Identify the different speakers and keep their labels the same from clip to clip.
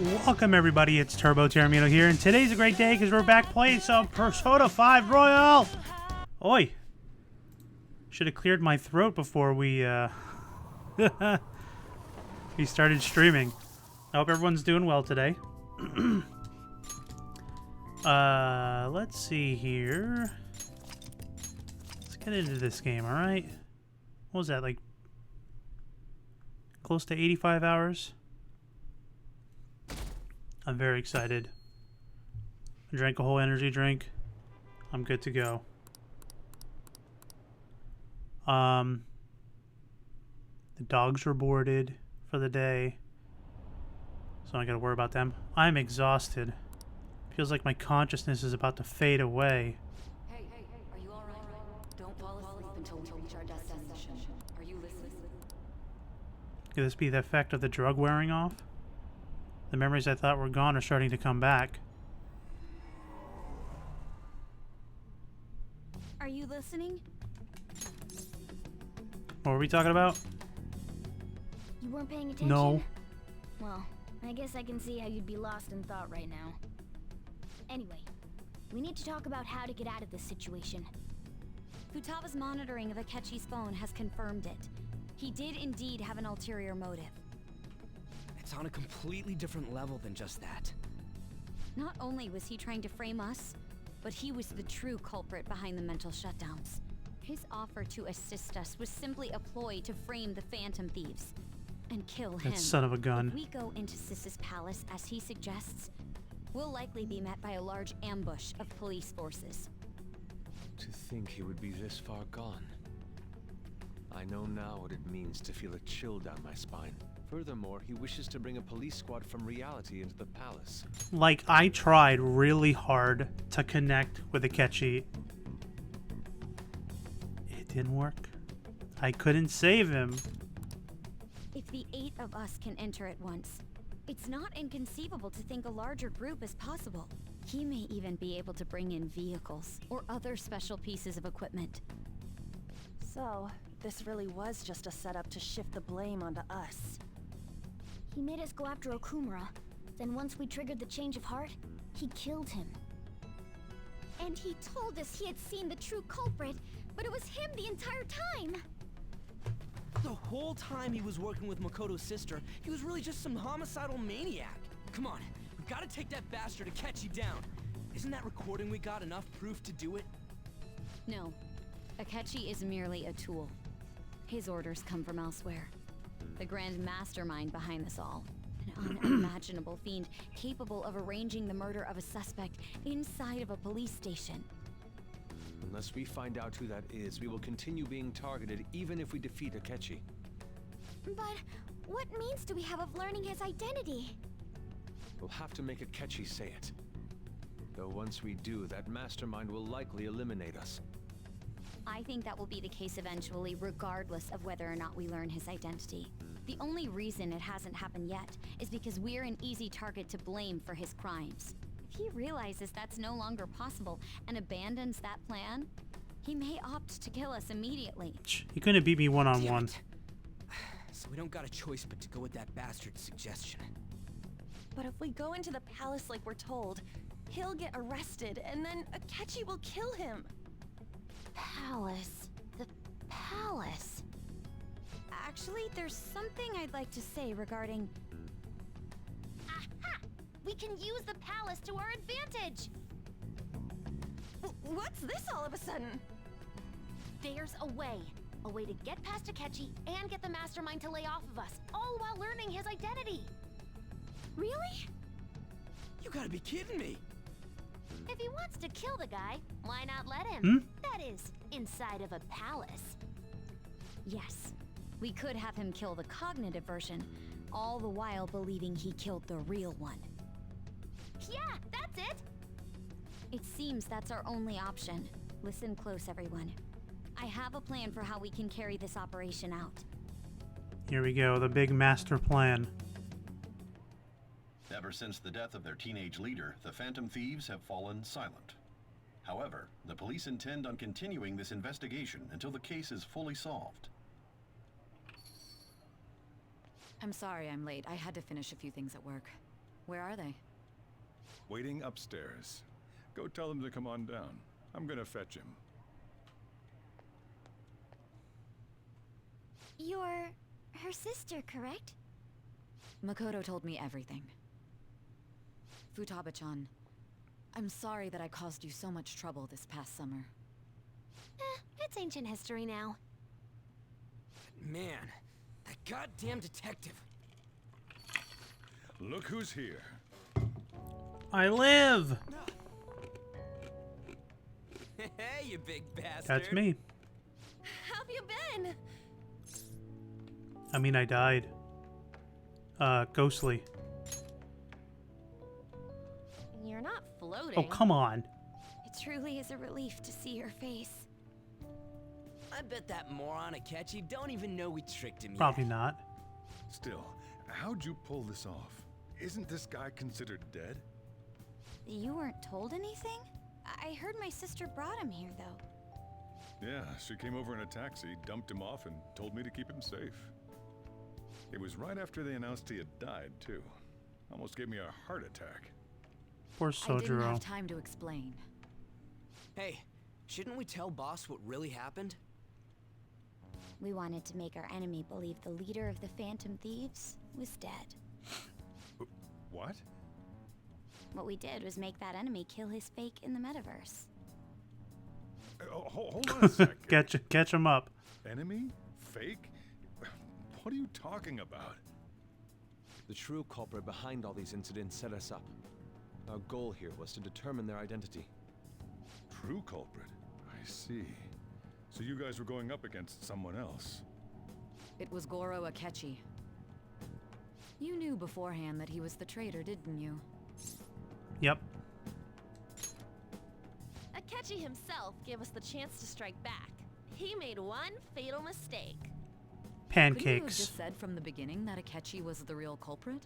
Speaker 1: Welcome everybody, it's Turbo Terramino here, and today's a great day because we're back playing some Persona 5 Royal! Oi! Should have cleared my throat before we we started streaming. I hope everyone's doing well today. Let's see here. Let's get into this game, alright? What was that, like close to 85 hours? I'm very excited. I drank a whole energy drink. I'm good to go. The dogs were boarded for the day, so I don't gotta worry about them. I'm exhausted. Feels like my consciousness is about to fade away.
Speaker 2: Hey, are you alright? Don't fall asleep until we reach our destination. Are you listening?
Speaker 1: Could this be the effect of the drug wearing off? The memories I thought were gone are starting to come back.
Speaker 3: Are you listening?
Speaker 1: What were we talking about?
Speaker 3: You weren't paying attention?
Speaker 1: No.
Speaker 3: Well, I guess I can see how you'd be lost in thought right now. Anyway, we need to talk about how to get out of this situation.
Speaker 2: Futaba's monitoring of Akechi's phone has confirmed it. He did indeed have an ulterior motive.
Speaker 4: It's on a completely different level than just that.
Speaker 2: Not only was he trying to frame us, but he was the true culprit behind the mental shutdowns. His offer to assist us was simply a ploy to frame the Phantom Thieves and kill him.
Speaker 1: That son of a gun.
Speaker 2: If we go into Sis's palace as he suggests, we'll likely be met by a large ambush of police forces.
Speaker 5: To think he would be this far gone. I know now what it means to feel a chill down my spine. Furthermore, he wishes to bring a police squad from reality into the palace.
Speaker 1: Like, I tried really hard to connect with Akechi. It didn't work. I couldn't save him.
Speaker 2: If the 8 of us can enter at once, it's not inconceivable to think a larger group is possible. He may even be able to bring in vehicles or other special pieces of equipment.
Speaker 6: So, this really was just a setup to shift the blame onto us.
Speaker 3: He made us go after Okumura. Then once we triggered the change of heart, he killed him.
Speaker 7: And he told us he had seen the true culprit, but it was him the entire time!
Speaker 4: The whole time he was working with Makoto's sister, he was really just some homicidal maniac. Come on, we've got to take that bastard Akechi down. Isn't that recording we got enough proof to do it?
Speaker 2: No, Akechi is merely a tool. His orders come from elsewhere. The grand mastermind behind this all. An unimaginable fiend capable of arranging the murder of a suspect inside of a police station.
Speaker 5: Unless we find out who that is, we will continue being targeted even if we defeat Akechi.
Speaker 7: But what means do we have of learning his identity?
Speaker 5: We'll have to make Akechi say it. Though once we do, that mastermind will likely eliminate us.
Speaker 2: I think that will be the case eventually, regardless of whether or not we learn his identity. The only reason it hasn't happened yet is because we're an easy target to blame for his crimes. If he realizes that's no longer possible and abandons that plan, he may opt to kill us immediately.
Speaker 1: He couldn't beat me one-on-one.
Speaker 4: So we don't got a choice but to go with that bastard's suggestion.
Speaker 6: But if we go into the palace like we're told, he'll get arrested and then Akechi will kill him.
Speaker 3: Palace. The palace.
Speaker 2: Actually, there's something I'd like to say regarding...
Speaker 7: Aha! We can use the palace to our advantage!
Speaker 6: What's this all of a sudden?
Speaker 7: There's a way. A way to get past Akechi and get the mastermind to lay off of us, all while learning his identity.
Speaker 3: Really?
Speaker 4: You gotta be kidding me!
Speaker 7: If he wants to kill the guy, why not let him? That is, inside of a palace.
Speaker 2: Yes, we could have him kill the cognitive version, all the while believing he killed the real one.
Speaker 7: Yeah, that's it!
Speaker 2: It seems that's our only option. Listen close, everyone. I have a plan for how we can carry this operation out.
Speaker 1: Here we go, the big master plan.
Speaker 8: Ever since the death of their teenage leader, the Phantom Thieves have fallen silent. However, the police intend on continuing this investigation until the case is fully solved.
Speaker 2: I'm sorry I'm late. I had to finish a few things at work.
Speaker 6: Where are they?
Speaker 9: Waiting upstairs. Go tell them to come on down. I'm gonna fetch him.
Speaker 3: You're her sister, correct?
Speaker 6: Makoto told me everything. Futaba-chan, I'm sorry that I caused you so much trouble this past summer.
Speaker 7: It's ancient history now.
Speaker 4: Man, that goddamn detective.
Speaker 9: Look who's here.
Speaker 1: I live!
Speaker 4: Hey, you big bastard.
Speaker 1: That's me.
Speaker 6: How have you been?
Speaker 1: I mean, I died. Ghostly.
Speaker 7: You're not floating.
Speaker 1: Oh, come on.
Speaker 2: It truly is a relief to see your face.
Speaker 4: I bet that moron Akechi don't even know we tricked him
Speaker 1: Probably
Speaker 4: yet.
Speaker 1: not.
Speaker 9: Still, how'd you pull this off? Isn't this guy considered dead?
Speaker 2: You weren't told anything? I heard my sister brought him here, though.
Speaker 9: Yeah, she came over in a taxi, dumped him off, and told me to keep him safe. It was right after they announced he had died, too. Almost gave me a heart attack.
Speaker 1: Poor
Speaker 6: I didn't
Speaker 1: Sojiro.
Speaker 6: have time to explain.
Speaker 4: Hey, shouldn't we tell boss what really happened?
Speaker 2: We wanted to make our enemy believe the leader of the Phantom Thieves was dead.
Speaker 9: What?
Speaker 2: What we did was make that enemy kill his fake in the metaverse.
Speaker 9: Hold on a sec.
Speaker 1: Catch him up.
Speaker 9: Enemy? Fake? What are you talking about?
Speaker 5: The true culprit behind all these incidents set us up. Our goal here was to determine their identity.
Speaker 9: True culprit? I see. So you guys were going up against someone else.
Speaker 6: It was Goro Akechi. You knew beforehand that he was the traitor, didn't you?
Speaker 1: Yep.
Speaker 7: Akechi himself gave us the chance to strike back. He made one fatal mistake.
Speaker 6: Couldn't you have
Speaker 1: Pancakes.
Speaker 6: just said from the beginning that Akechi was the real culprit?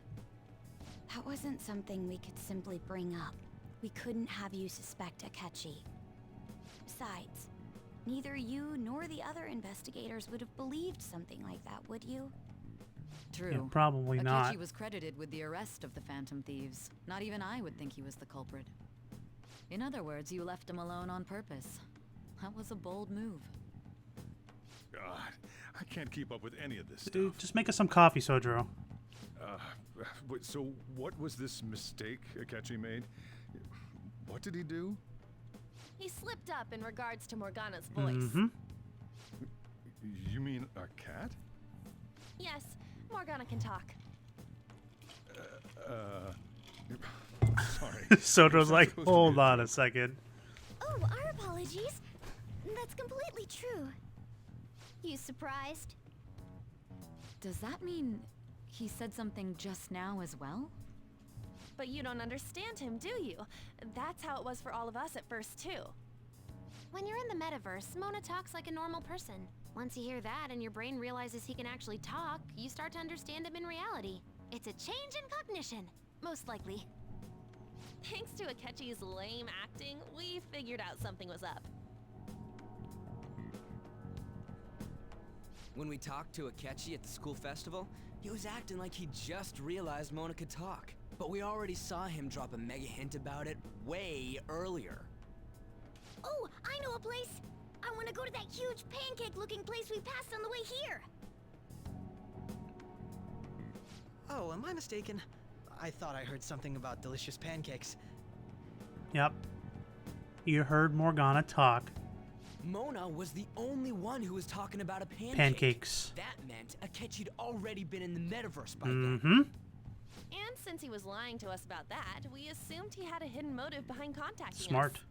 Speaker 2: That wasn't something we could simply bring up. We couldn't have you suspect Akechi. Besides, neither you nor the other investigators would have believed something like that, would you?
Speaker 6: True.
Speaker 1: Yeah, probably
Speaker 6: Akechi
Speaker 1: not.
Speaker 6: was credited with the arrest of the Phantom Thieves. Not even I would think he was the culprit. In other words, you left him alone on purpose. That was a bold move.
Speaker 9: God, I can't keep up with any of this stuff.
Speaker 1: Dude, just make us some coffee, Sojiro.
Speaker 9: So what was this mistake Akechi made? What did he do?
Speaker 7: He slipped up in regards to Morgana's voice.
Speaker 1: Mm-hmm.
Speaker 9: You mean a cat?
Speaker 7: Yes, Morgana can talk.
Speaker 9: Sorry.
Speaker 1: Sojiro's like,
Speaker 9: supposed to
Speaker 1: hold
Speaker 9: be-
Speaker 1: on a second.
Speaker 3: Oh, our apologies. That's completely true. You surprised?
Speaker 6: Does that mean he said something just now as well?
Speaker 7: But you don't understand him, do you? That's how it was for all of us at first, too. When you're in the metaverse, Mona talks like a normal person. Once you hear that and your brain realizes he can actually talk, you start to understand him in reality. It's a change in cognition, most likely. Thanks to Akechi's lame acting, we figured out something was up.
Speaker 4: When we talked to Akechi at the school festival, he was acting like he just realized Mona could talk. But we already saw him drop a mega hint about it way earlier.
Speaker 3: Oh, I know a place. I want to go to that huge pancake-looking place we passed on the way here.
Speaker 10: Oh, am I mistaken? I thought I heard something about delicious pancakes.
Speaker 1: Yep. You heard Morgana talk.
Speaker 4: Mona was the only one who was talking about a pancake.
Speaker 1: Pancakes.
Speaker 4: That meant Akechi'd already been in the metaverse by then.
Speaker 1: Mm-hmm.
Speaker 7: And since he was lying to us about that, we assumed he had a hidden motive behind contacting
Speaker 1: Smart.
Speaker 7: us.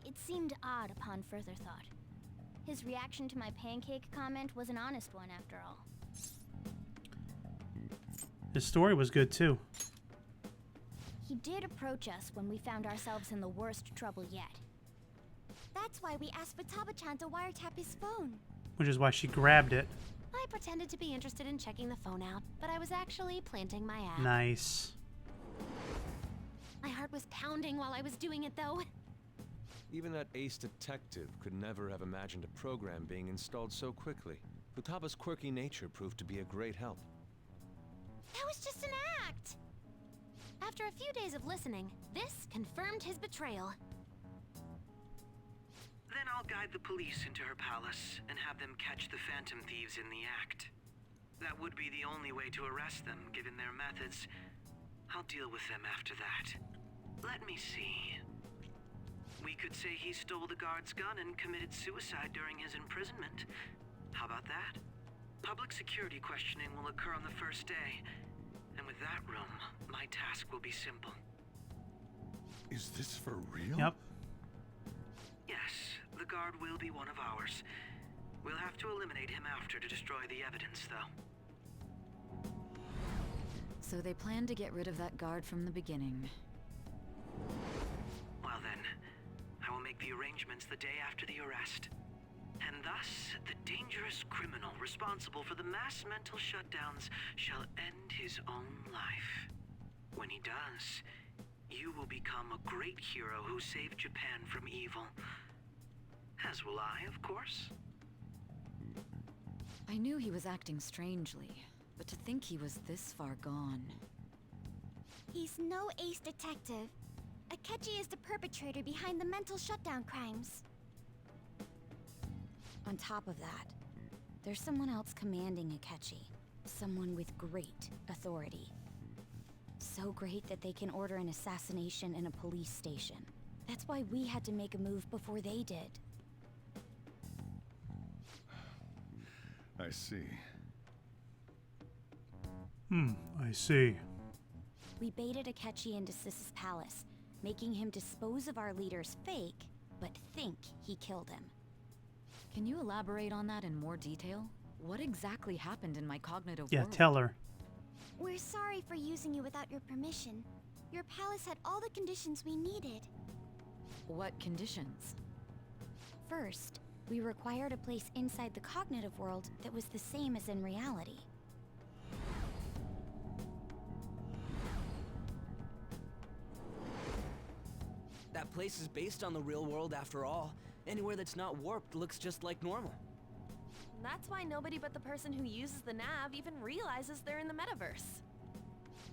Speaker 3: It seemed odd upon further thought. His reaction to my pancake comment was an honest one, after all.
Speaker 1: His story was good, too.
Speaker 3: He did approach us when we found ourselves in the worst trouble yet. That's why we asked Futaba-chan to wiretap his phone.
Speaker 1: Which is why she grabbed it.
Speaker 7: I pretended to be interested in checking the phone out, but I was actually planting my ad.
Speaker 1: Nice.
Speaker 7: My heart was pounding while I was doing it, though.
Speaker 5: Even that ace detective could never have imagined a program being installed so quickly. Futaba's quirky nature proved to be a great help.
Speaker 3: That was just an act.
Speaker 7: After a few days of listening, this confirmed his betrayal.
Speaker 11: Then I'll guide the police into her palace and have them catch the Phantom Thieves in the act. That would be the only way to arrest them, given their methods. I'll deal with them after that. Let me see. We could say he stole the guard's gun and committed suicide during his imprisonment. How about that? Public security questioning will occur on the first day. And with that room, my task will be simple.
Speaker 9: Is this for real?
Speaker 1: Yep.
Speaker 11: Yes, the guard will be one of ours. We'll have to eliminate him after to destroy the evidence, though.
Speaker 6: So they plan to get rid of that guard from the beginning.
Speaker 11: Well then, I will make the arrangements the day after the arrest. And thus, the dangerous criminal responsible for the mass mental shutdowns shall end his own life. When he does, you will become a great hero who saved Japan from evil. As will I, of course.
Speaker 6: I knew he was acting strangely, but to think he was this far gone.
Speaker 3: He's no ace detective. Akechi is the perpetrator behind the mental shutdown crimes.
Speaker 2: On top of that, there's someone else commanding Akechi. Someone with great authority. So great that they can order an assassination in a police station. That's why we had to make a move before they did.
Speaker 9: I see.
Speaker 1: I see.
Speaker 2: We baited Akechi into Sis's palace, making him dispose of our leader's fake, but think he killed him.
Speaker 6: Can you elaborate on that in more detail? What exactly happened in my cognitive
Speaker 1: Yeah,
Speaker 6: world?
Speaker 1: tell her.
Speaker 3: We're sorry for using you without your permission. Your palace had all the conditions we needed.
Speaker 6: What conditions?
Speaker 2: First, we required a place inside the cognitive world that was the same as in reality.
Speaker 4: That place is based on the real world after all. Anywhere that's not warped looks just like normal.
Speaker 7: That's why nobody but the person who uses the nav even realizes they're in the metaverse.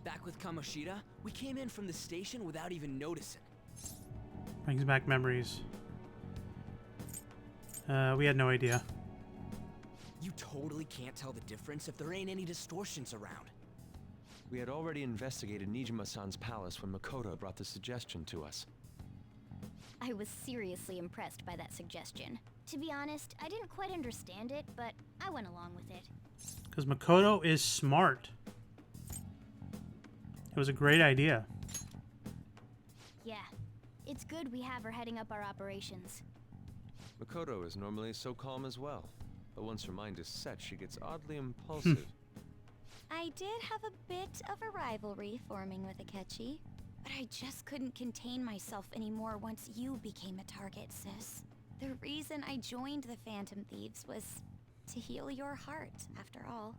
Speaker 4: Back with Kamoshida, we came in from the station without even noticing.
Speaker 1: Brings back memories. We had no idea.
Speaker 4: You totally can't tell the difference if there ain't any distortions around.
Speaker 5: We had already investigated Nijima-san's palace when Makoto brought the suggestion to us.
Speaker 2: I was seriously impressed by that suggestion.
Speaker 3: To be honest, I didn't quite understand it, but I went along with it.
Speaker 1: Because Makoto is smart. It was a great idea.
Speaker 3: Yeah, it's good we have her heading up our operations.
Speaker 5: Makoto is normally so calm as well, but once her mind is set, she gets oddly impulsive.
Speaker 2: I did have a bit of a rivalry forming with Akechi, but I just couldn't contain myself anymore once you became a target, sis. The reason I joined the Phantom Thieves was to heal your heart, after all.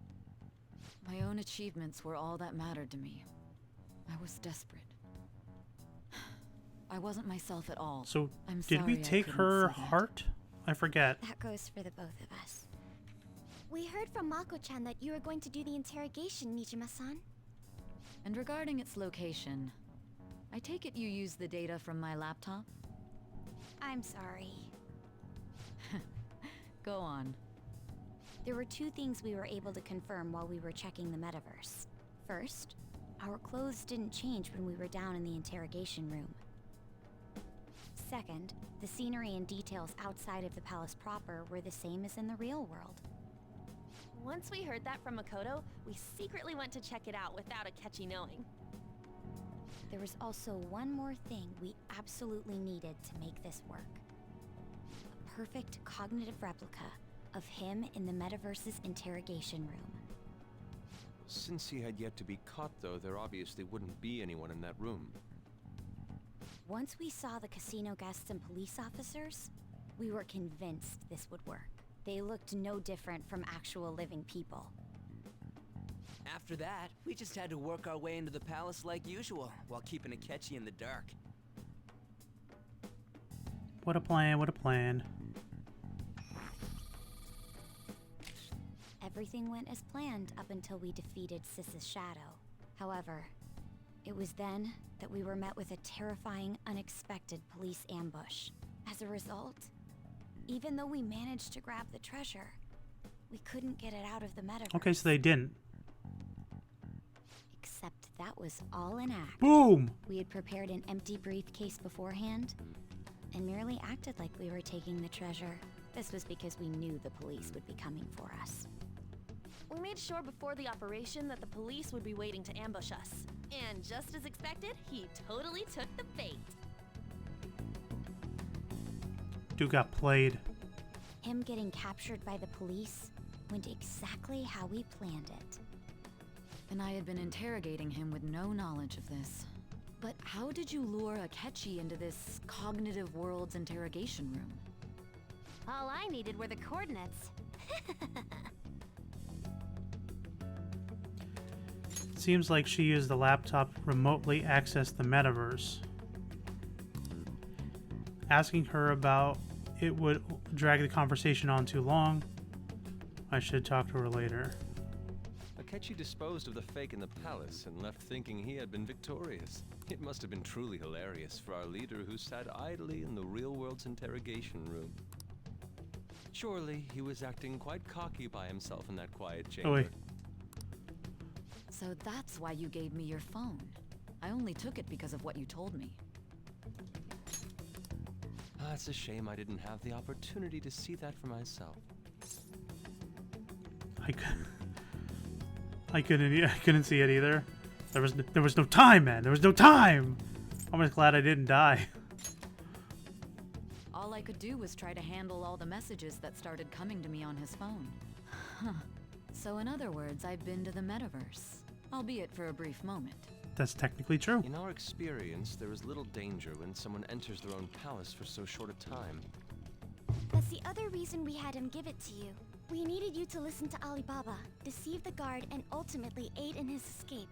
Speaker 6: My own achievements were all that mattered to me. I was desperate. I wasn't myself at all.
Speaker 1: So,
Speaker 6: I'm
Speaker 1: did we
Speaker 6: sorry I
Speaker 1: take
Speaker 6: couldn't
Speaker 1: her
Speaker 6: see that.
Speaker 1: heart? I forget.
Speaker 2: That goes for the both of us.
Speaker 3: We heard from Mako-chan that you were going to do the interrogation, Nijima-san.
Speaker 6: And regarding its location, I take it you used the data from my laptop?
Speaker 2: I'm sorry.
Speaker 6: Go on.
Speaker 2: There were two things we were able to confirm while we were checking the metaverse. First, our clothes didn't change when we were down in the interrogation room. Second, the scenery and details outside of the palace proper were the same as in the real world.
Speaker 7: Once we heard that from Makoto, we secretly went to check it out without Akechi knowing.
Speaker 2: There was also one more thing we absolutely needed to make this work. A perfect cognitive replica of him in the metaverse's interrogation room.
Speaker 5: Since he had yet to be caught, though, there obviously wouldn't be anyone in that room.
Speaker 2: Once we saw the casino guests and police officers, we were convinced this would work. They looked no different from actual living people.
Speaker 4: After that, we just had to work our way into the palace like usual, while keeping Akechi in the dark.
Speaker 1: What a plan, what a plan.
Speaker 2: Everything went as planned up until we defeated Sis's shadow. However, It was then that we were met with a terrifying, unexpected police ambush. As a result, even though we managed to grab the treasure, we couldn't get it out of the metaverse.
Speaker 1: Okay, so they didn't.
Speaker 2: Except that was all an act.
Speaker 1: Boom!
Speaker 2: We had prepared an empty briefcase beforehand and merely acted like we were taking the treasure. This was because we knew the police would be coming for us.
Speaker 7: We made sure before the operation that the police would be waiting to ambush us. And just as expected, he totally took the bait.
Speaker 1: Dude got played.
Speaker 2: Him getting captured by the police went exactly how we planned it.
Speaker 6: And I had been interrogating him with no knowledge of this. But how did you lure Akechi into this cognitive world's interrogation room?
Speaker 3: All I needed were the coordinates.
Speaker 1: Seems like she used the laptop to remotely access the metaverse. Asking her about it would drag the conversation on too long. I should talk to her later.
Speaker 5: Akechi disposed of the fake in the palace and left thinking he had been victorious. It must have been truly hilarious for our leader who sat idly in the real world's interrogation room. Surely he was acting quite cocky by himself in that quiet chamber.
Speaker 1: Oh, wait.
Speaker 6: So that's why you gave me your phone. I only took it because of what you told me.
Speaker 5: It's a shame I didn't have the opportunity to see that for myself.
Speaker 1: I couldn't see it either. There was no time, man. There was no time. I'm just glad I didn't die.
Speaker 6: All I could do was try to handle all the messages that started coming to me on his phone. Huh. So in other words, I've been to the metaverse, albeit for a brief moment.
Speaker 1: That's technically true.
Speaker 5: In our experience, there is little danger when someone enters their own palace for so short a time.
Speaker 3: That's the other reason we had him give it to you. We needed you to listen to Alibaba, deceive the guard, and ultimately aid in his escape.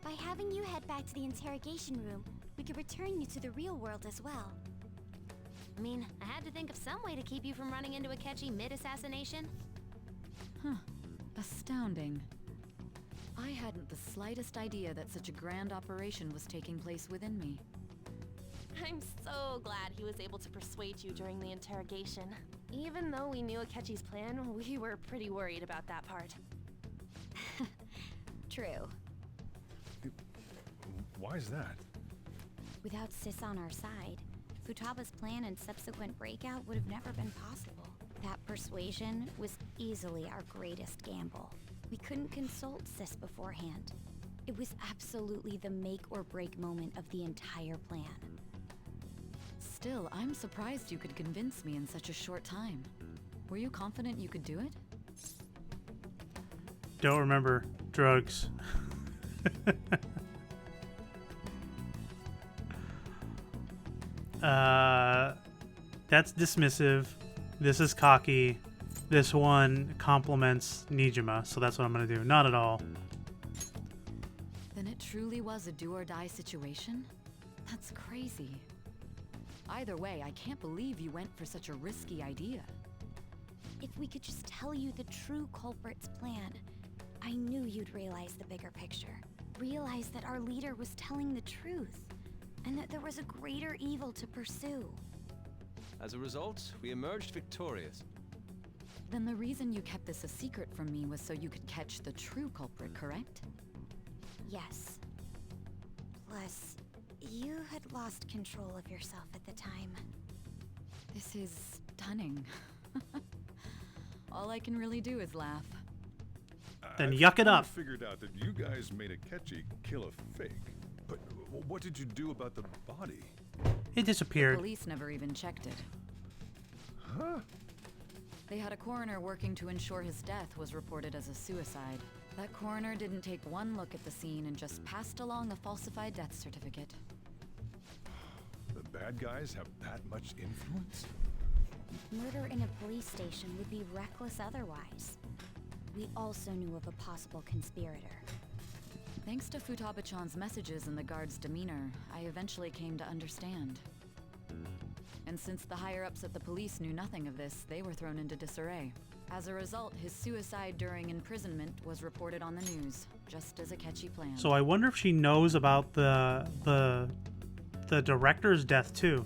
Speaker 3: By having you head back to the interrogation room, we could return you to the real world as well.
Speaker 7: I mean, I had to think of some way to keep you from running into Akechi mid-assassination.
Speaker 6: Huh. Astounding. I hadn't the slightest idea that such a grand operation was taking place within me.
Speaker 7: I'm so glad he was able to persuade you during the interrogation. Even though we knew Akechi's plan, we were pretty worried about that part.
Speaker 2: True.
Speaker 9: Why is that?
Speaker 2: Without Sis on our side, Futaba's plan and subsequent breakout would have never been possible. That persuasion was easily our greatest gamble. We couldn't consult Sis beforehand. It was absolutely the make or break moment of the entire plan.
Speaker 6: Still, I'm surprised you could convince me in such a short time. Were you confident you could do it?
Speaker 1: Don't remember drugs. That's dismissive. This is cocky. This one compliments Nijima, so that's what I'm gonna do. Not at all.
Speaker 6: Then it truly was a do-or-die situation? That's crazy. Either way, I can't believe you went for such a risky idea.
Speaker 2: If we could just tell you the true culprit's plan, I knew you'd realize the bigger picture. Realize that our leader was telling the truth, and that there was a greater evil to pursue.
Speaker 5: As a result, we emerged victorious.
Speaker 6: Then the reason you kept this a secret from me was so you could catch the true culprit, correct?
Speaker 2: Yes. Plus, you had lost control of yourself at the time.
Speaker 6: This is stunning. All I can really do is laugh.
Speaker 1: Then yuck it up.
Speaker 9: I figured out that you guys made Akechi kill a fake. But what did you do about the body?
Speaker 1: It disappeared.
Speaker 6: The police never even checked it.
Speaker 9: Huh?
Speaker 6: They had a coroner working to ensure his death was reported as a suicide. That coroner didn't take one look at the scene and just passed along a falsified death certificate.
Speaker 9: The bad guys have that much influence?
Speaker 2: Murder in a police station would be reckless otherwise. We also knew of a possible conspirator.
Speaker 6: Thanks to Futaba-chan's messages and the guard's demeanor, I eventually came to understand. And since the higher-ups at the police knew nothing of this, they were thrown into disarray. As a result, his suicide during imprisonment was reported on the news. just as Akechi planned.
Speaker 1: So I wonder if she knows about the director's death too.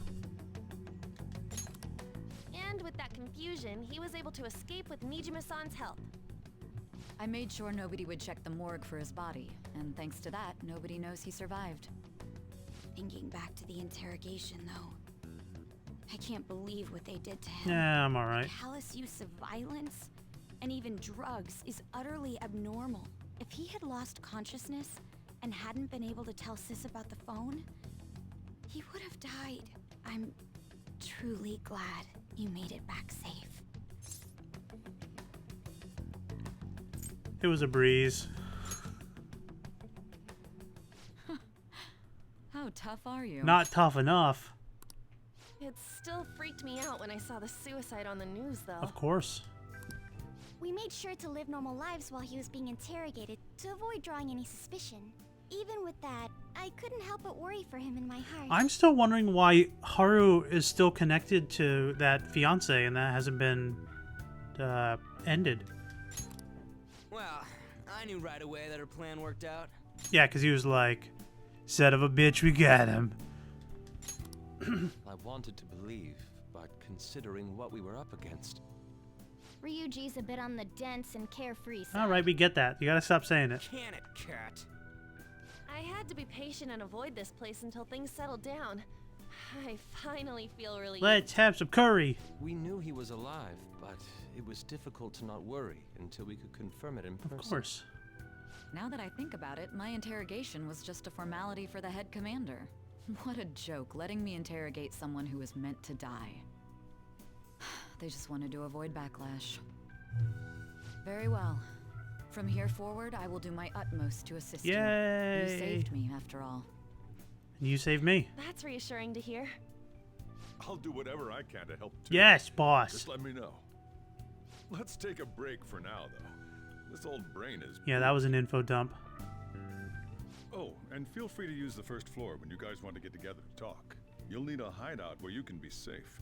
Speaker 7: And with that confusion, he was able to escape with Nijima-san's help.
Speaker 6: I made sure nobody would check the morgue for his body, and thanks to that, nobody knows he survived.
Speaker 2: Thinking back to the interrogation, though, I can't believe what they did to him.
Speaker 1: Yeah, I'm alright.
Speaker 2: Callous use of violence and even drugs is utterly abnormal. If he had lost consciousness and hadn't been able to tell Sis about the phone, he would have died. I'm truly glad you made it back safe.
Speaker 1: It was a breeze.
Speaker 6: How tough are you?
Speaker 1: Not tough enough.
Speaker 7: It still freaked me out when I saw the suicide on the news, though.
Speaker 1: Of course.
Speaker 3: We made sure to live normal lives while he was being interrogated to avoid drawing any suspicion. Even with that, I couldn't help but worry for him in my heart.
Speaker 1: I'm still wondering why Haru is still connected to that fiance and that hasn't been ended.
Speaker 4: Well, I knew right away that her plan worked out.
Speaker 1: Yeah, because he was like, son of a bitch, we got him.
Speaker 5: I wanted to believe, but considering what we were up against.
Speaker 3: Ryuji's a bit on the dense and carefree side.
Speaker 1: Alright, we get that. You gotta stop saying it.
Speaker 4: Can it, cat?
Speaker 7: I had to be patient and avoid this place until things settled down. I finally feel relieved.
Speaker 1: Let's have some curry.
Speaker 5: We knew he was alive, but it was difficult to not worry until we could confirm it in person.
Speaker 1: Of course.
Speaker 6: Now that I think about it, my interrogation was just a formality for the head commander. What a joke, letting me interrogate someone who was meant to die. They just wanted to avoid backlash. Very well. From here forward, I will do my utmost to assist you.
Speaker 1: Yay!
Speaker 6: You saved me, after all.
Speaker 1: And you saved me.
Speaker 7: That's reassuring to hear.
Speaker 9: I'll do whatever I can to help too.
Speaker 1: Yes, boss.
Speaker 9: Just let me know. Let's take a break for now, though. This old brain is...
Speaker 1: Yeah, that was an info dump.
Speaker 9: Oh, and feel free to use the first floor when you guys want to get together to talk. You'll need a hideout where you can be safe.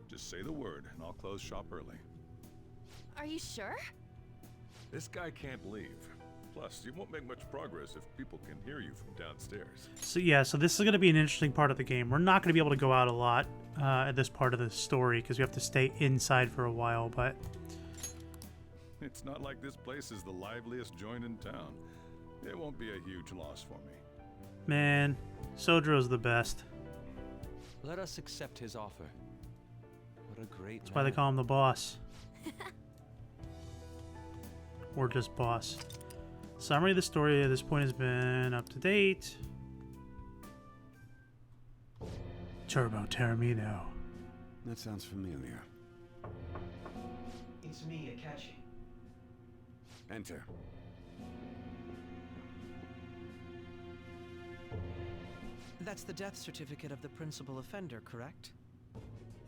Speaker 9: Just say the word, and I'll close shop early.
Speaker 7: Are you sure?
Speaker 9: This guy can't leave. Plus, you won't make much progress if people can hear you from downstairs.
Speaker 1: So yeah, so this is going to be an interesting part of the game. We're not going to be able to go out a lot at this part of the story because we have to stay inside for a while, but...
Speaker 9: It's not like this place is the liveliest joint in town. It won't be a huge loss for me.
Speaker 1: Man, Sojiro's the best.
Speaker 5: Let us accept his offer. What a great
Speaker 1: That's why they call him the boss. Or just boss. Summary of the story at this point has been up to date. Turbo Terramino.
Speaker 12: That sounds familiar.
Speaker 11: It's me, Akechi.
Speaker 12: Enter.
Speaker 10: That's the death certificate of the principal offender, correct?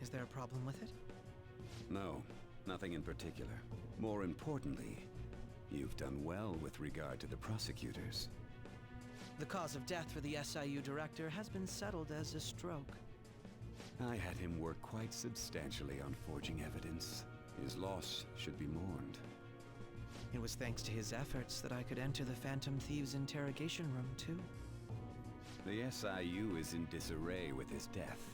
Speaker 10: Is there a problem with it?
Speaker 12: No, nothing in particular. More importantly, you've done well with regard to the prosecutors.
Speaker 10: The cause of death for the SIU director has been settled as a stroke.
Speaker 12: I had him work quite substantially on forging evidence. His loss should be mourned.
Speaker 10: It was thanks to his efforts that I could enter the Phantom Thieves' interrogation room, too.
Speaker 12: The SIU is in disarray with his death.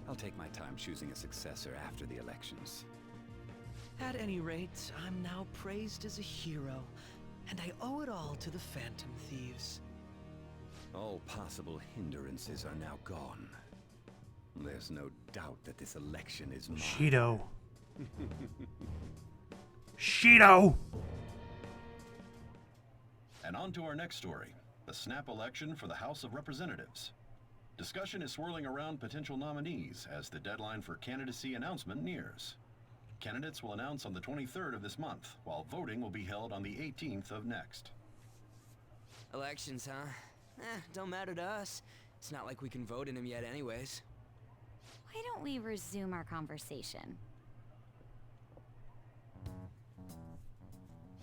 Speaker 12: I'll take my time choosing a successor after the elections.
Speaker 10: At any rate, I'm now praised as a hero, and I owe it all to the Phantom Thieves.
Speaker 12: All possible hindrances are now gone. There's no doubt that this election is mine.
Speaker 1: Shido. Shido!
Speaker 8: And on to our next story, the snap election for the House of Representatives. Discussion is swirling around potential nominees as the deadline for candidacy announcement nears. Candidates will announce on the 23rd of this month, while voting will be held on the 18th of next.
Speaker 4: Elections, huh? Don't matter to us. It's not like we can vote in them yet anyways.
Speaker 2: Why don't we resume our conversation?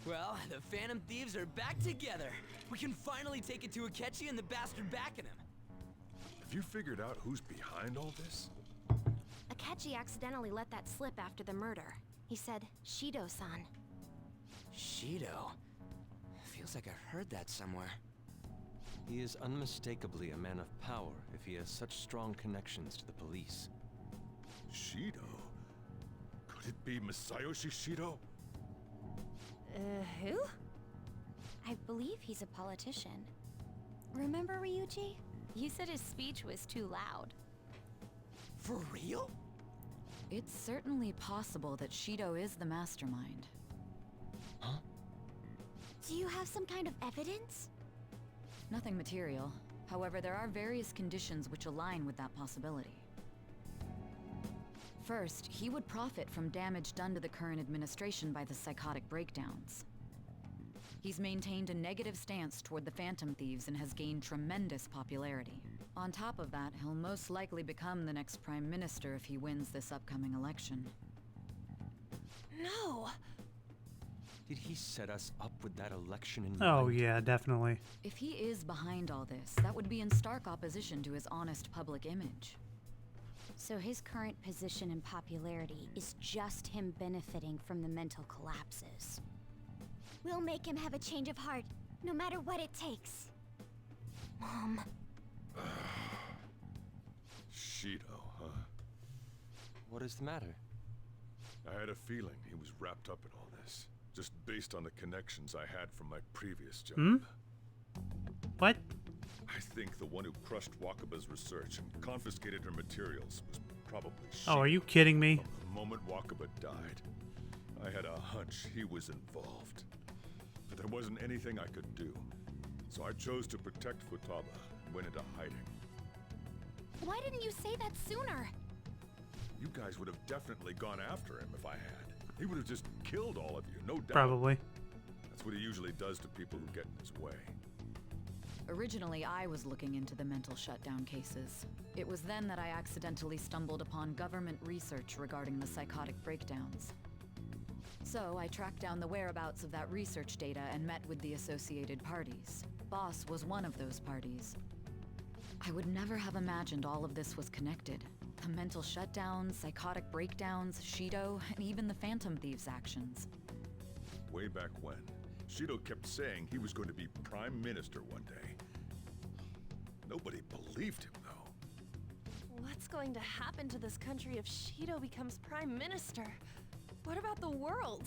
Speaker 4: Well, the Phantom Thieves are back together. We can finally take it to Akechi and the bastard backing him.
Speaker 9: Have you figured out who's behind all this?
Speaker 7: Akechi accidentally let that slip after the murder. He said, Shido-san.
Speaker 4: Shido? Feels like I heard that somewhere.
Speaker 5: He is unmistakably a man of power if he has such strong connections to the police.
Speaker 9: Shido? Could it be Masayoshi Shido?
Speaker 7: Who?
Speaker 2: I believe he's a politician. Remember, Ryuji? You said his speech was too loud.
Speaker 4: For real?
Speaker 6: It's certainly possible that Shido is the mastermind.
Speaker 4: Huh?
Speaker 3: Do you have some kind of evidence?
Speaker 6: Nothing material. However, there are various conditions which align with that possibility. First, he would profit from damage done to the current administration by the psychotic breakdowns. He's maintained a negative stance toward the Phantom Thieves and has gained tremendous popularity. On top of that, he'll most likely become the next Prime Minister if he wins this upcoming election.
Speaker 7: No!
Speaker 5: Did he set us up with that election in
Speaker 1: Oh,
Speaker 5: mind?
Speaker 1: yeah, definitely.
Speaker 6: If he is behind all this, that would be in stark opposition to his honest public image.
Speaker 2: So his current position and popularity is just him benefiting from the mental collapses.
Speaker 3: We'll make him have a change of heart, no matter what it takes. Mom.
Speaker 9: Shido, huh?
Speaker 5: What is the matter?
Speaker 9: I had a feeling he was wrapped up in all this, just based on the connections I had from my previous job.
Speaker 1: Hmm? What?
Speaker 9: I think the one who crushed Wakaba's research and confiscated her materials was probably
Speaker 1: Oh, are
Speaker 9: Shido.
Speaker 1: you kidding me?
Speaker 9: From the moment Wakaba died, I had a hunch he was involved. But there wasn't anything I could do. So I chose to protect Futaba and went into hiding.
Speaker 7: Why didn't you say that sooner?
Speaker 9: You guys would have definitely gone after him if I had. He would have just killed all of you, no doubt.
Speaker 1: Probably.
Speaker 9: That's what he usually does to people who get in his way.
Speaker 6: Originally, I was looking into the mental shutdown cases. It was then that I accidentally stumbled upon government research regarding the psychotic breakdowns. So I tracked down the whereabouts of that research data and met with the associated parties. Boss was one of those parties. I would never have imagined all of this was connected. The mental shutdowns, psychotic breakdowns, Shido, and even the Phantom Thieves' actions.
Speaker 9: Way back when, Shido kept saying he was going to be Prime Minister one day. Nobody believed him, though.
Speaker 7: What's going to happen to this country if Shido becomes Prime Minister? What about the world?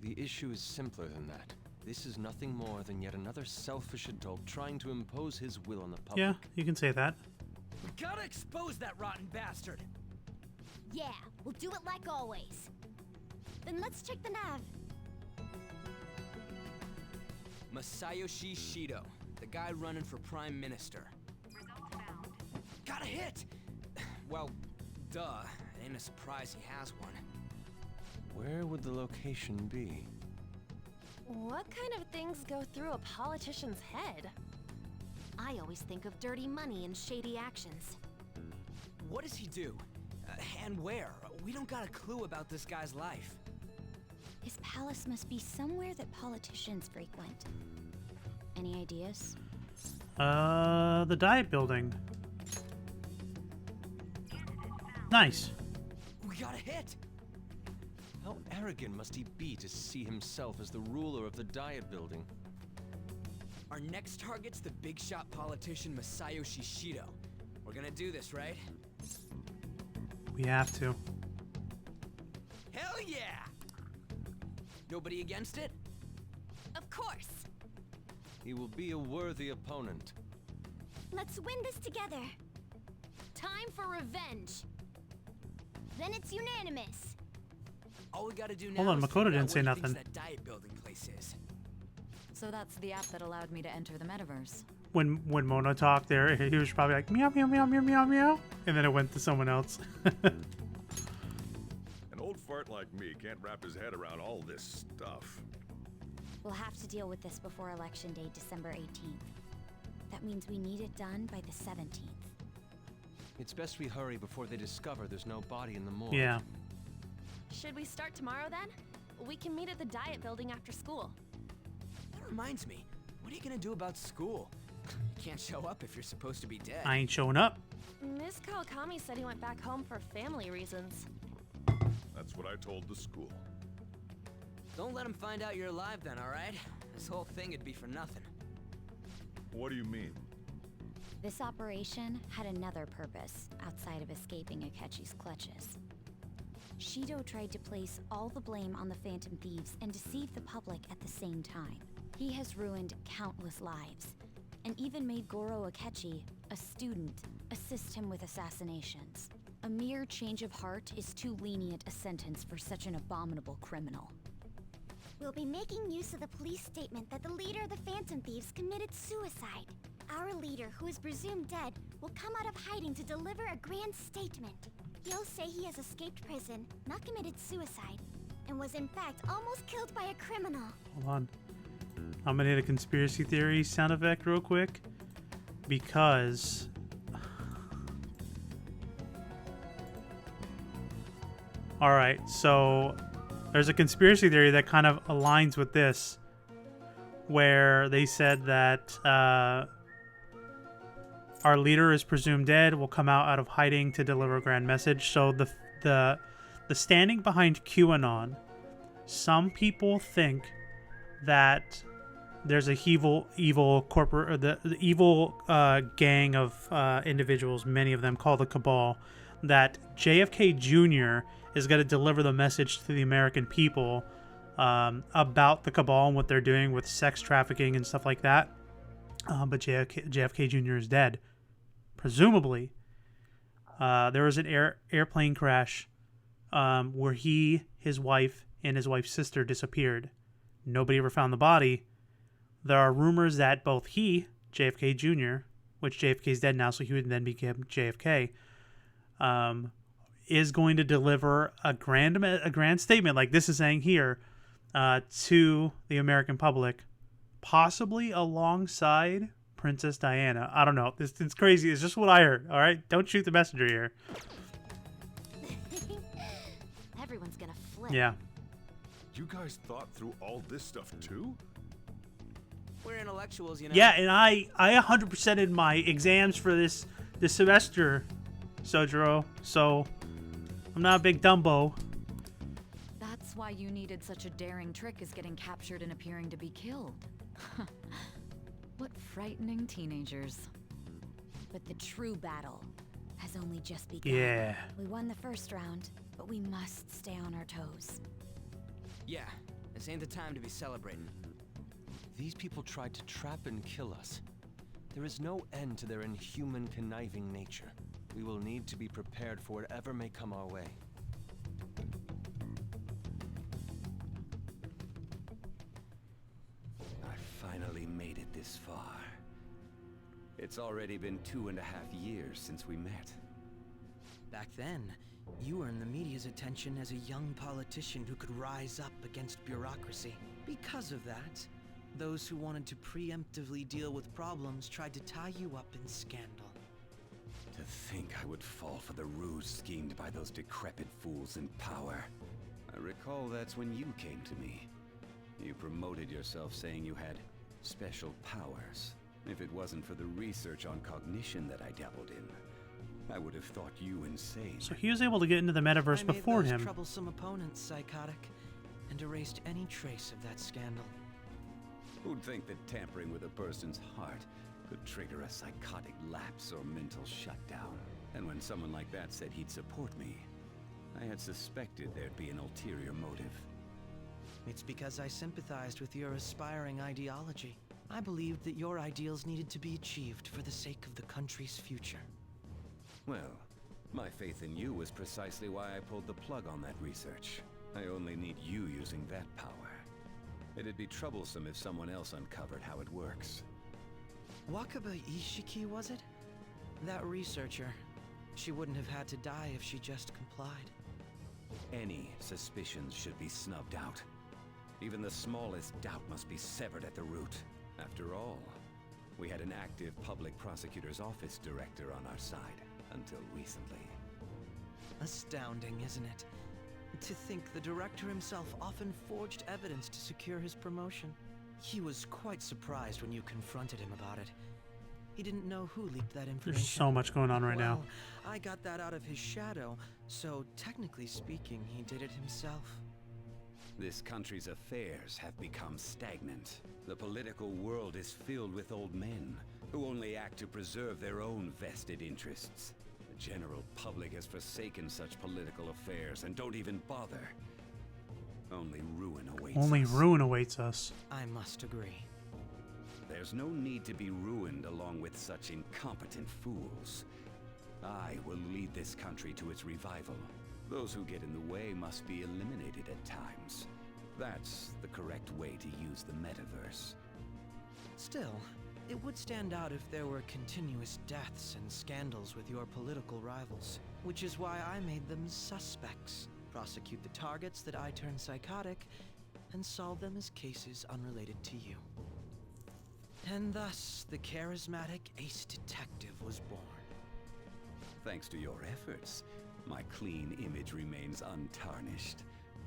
Speaker 5: The issue is simpler than that. This is nothing more than yet another selfish adult trying to impose his will on the public.
Speaker 1: Yeah, you can say that.
Speaker 4: We gotta expose that rotten bastard!
Speaker 3: Yeah, we'll do it like always. Then let's check the nav.
Speaker 4: Masayoshi Shido, the guy running for Prime Minister. Got a hit! Well, duh. Ain't a surprise he has one.
Speaker 5: Where would the location be?
Speaker 7: What kind of things go through a politician's head?
Speaker 2: I always think of dirty money and shady actions.
Speaker 4: What does he do? And where? We don't got a clue about this guy's life.
Speaker 2: His palace must be somewhere that politicians frequent. Any ideas?
Speaker 1: The diet building. Nice.
Speaker 4: We got a hit!
Speaker 5: How arrogant must he be to see himself as the ruler of the Diet Building?
Speaker 4: Our next target's the big shot politician Masayoshi Shido. We're gonna do this, right?
Speaker 1: We have to.
Speaker 4: Hell yeah! Nobody against it?
Speaker 7: Of course!
Speaker 5: He will be a worthy opponent.
Speaker 3: Let's win this together.
Speaker 2: Time for revenge! Then it's unanimous.
Speaker 4: All we gotta do now
Speaker 1: Hold on,
Speaker 4: is
Speaker 1: Makoto
Speaker 4: figure out
Speaker 1: didn't say
Speaker 4: where he thinks
Speaker 1: nothing.
Speaker 4: that diet building place is.
Speaker 6: So that's the app that allowed me to enter the metaverse.
Speaker 1: When Mona talked there, he was probably like, meow, meow, meow, meow, meow, meow. And then it went to someone else.
Speaker 9: An old fart like me can't wrap his head around all this stuff.
Speaker 2: We'll have to deal with this before Election Day, December 18th. That means we need it done by the 17th.
Speaker 5: It's best we hurry before they discover there's no body in the morgue.
Speaker 1: Yeah.
Speaker 7: Should we start tomorrow then? We can meet at the diet building after school.
Speaker 4: That reminds me, what are you gonna do about school? You can't show up if you're supposed to be dead.
Speaker 1: I ain't showing up.
Speaker 7: Miss Kawakami said he went back home for family reasons.
Speaker 9: That's what I told the school.
Speaker 4: Don't let him find out you're alive then, alright? This whole thing would be for nothing.
Speaker 9: What do you mean?
Speaker 2: This operation had another purpose outside of escaping Akechi's clutches. Shido tried to place all the blame on the Phantom Thieves and deceive the public at the same time. He has ruined countless lives, and even made Goro Akechi, a student, assist him with assassinations. A mere change of heart is too lenient a sentence for such an abominable criminal.
Speaker 3: We'll be making use of the police statement that the leader of the Phantom Thieves committed suicide. Our leader, who is presumed dead, will come out of hiding to deliver a grand statement. He'll say he has escaped prison, not committed suicide, and was in fact almost killed by a criminal.
Speaker 1: Hold on. I'm gonna hit a conspiracy theory sound effect real quick. Because... Alright, so... There's a conspiracy theory that kind of aligns with this. Where they said that... our leader is presumed dead, will come out of hiding to deliver a grand message. So the standing behind QAnon, some people think that there's a evil corporate, or the evil gang of individuals, many of them called the Cabal, that JFK Jr. is going to deliver the message to the American people about the Cabal and what they're doing with sex trafficking and stuff like that. But JFK Jr. is dead. Presumably, there was an airplane crash where his wife, and his wife's sister disappeared. Nobody ever found the body. There are rumors that both he, JFK Jr., which JFK is dead now, so he would then become JFK, is going to deliver a grand statement, like this is saying here, to the American public, possibly alongside Princess Diana. I don't know. It's crazy. It's just what I heard. All right, don't shoot the messenger here.
Speaker 2: Everyone's gonna flip.
Speaker 1: Yeah.
Speaker 9: You guys thought through all this stuff too?
Speaker 4: We're intellectuals, you know.
Speaker 1: Yeah, and I 100% in my exams for this semester, Sojiro. So I'm not a big Dumbo.
Speaker 6: That's why you needed such a daring trick as getting captured and appearing to be killed. What frightening teenagers.
Speaker 2: But the true battle has only just begun.
Speaker 1: Yeah.
Speaker 2: We won the first round, but we must stay on our toes.
Speaker 4: Yeah, this ain't the time to be celebrating.
Speaker 5: These people tried to trap and kill us. There is no end to their inhuman, conniving nature. We will need to be prepared for whatever may come our way.
Speaker 12: I finally made it this far. It's already been 2.5 years since we met.
Speaker 10: Back then, you earned the media's attention as a young politician who could rise up against bureaucracy. Because of that, those who wanted to preemptively deal with problems tried to tie you up in scandal.
Speaker 12: To think I would fall for the ruse schemed by those decrepit fools in power. I recall that's when you came to me. You promoted yourself saying you had special powers. If it wasn't for the research on cognition that I dabbled in, I would have thought you insane.
Speaker 1: So he was able to get into the metaverse before
Speaker 10: I made those
Speaker 1: him.
Speaker 10: troublesome opponents psychotic, and erased any trace of that scandal.
Speaker 12: Who'd think that tampering with a person's heart could trigger a psychotic lapse or mental shutdown? And when someone like that said he'd support me, I had suspected there'd be an ulterior motive.
Speaker 10: It's because I sympathized with your aspiring ideology. I believed that your ideals needed to be achieved for the sake of the country's future.
Speaker 12: Well, my faith in you was precisely why I pulled the plug on that research. I only need you using that power. It'd be troublesome if someone else uncovered how it works.
Speaker 10: Wakaba Ishiki, was it? That researcher. She wouldn't have had to die if she just complied.
Speaker 12: Any suspicions should be snubbed out. Even the smallest doubt must be severed at the root. After all, we had an active public prosecutor's office director on our side, until recently.
Speaker 10: Astounding, isn't it? To think the director himself often forged evidence to secure his promotion. He was quite surprised when you confronted him about it. He didn't know who leaked that information.
Speaker 1: There's so much going on right now.
Speaker 10: I got that out of his shadow, so technically speaking, he did it himself.
Speaker 12: This country's affairs have become stagnant. The political world is filled with old men who only act to preserve their own vested interests. The general public has forsaken such political affairs and don't even bother. Only ruin awaits
Speaker 1: Only
Speaker 12: us.
Speaker 1: ruin awaits us.
Speaker 10: I must agree.
Speaker 12: There's no need to be ruined along with such incompetent fools. I will lead this country to its revival. Those who get in the way must be eliminated at times. That's the correct way to use the metaverse.
Speaker 10: Still, it would stand out if there were continuous deaths and scandals with your political rivals, which is why I made them suspects. Prosecute the targets that I turn psychotic, and solve them as cases unrelated to you. And thus, the charismatic ace detective was born.
Speaker 12: Thanks to your efforts, my clean image remains untarnished,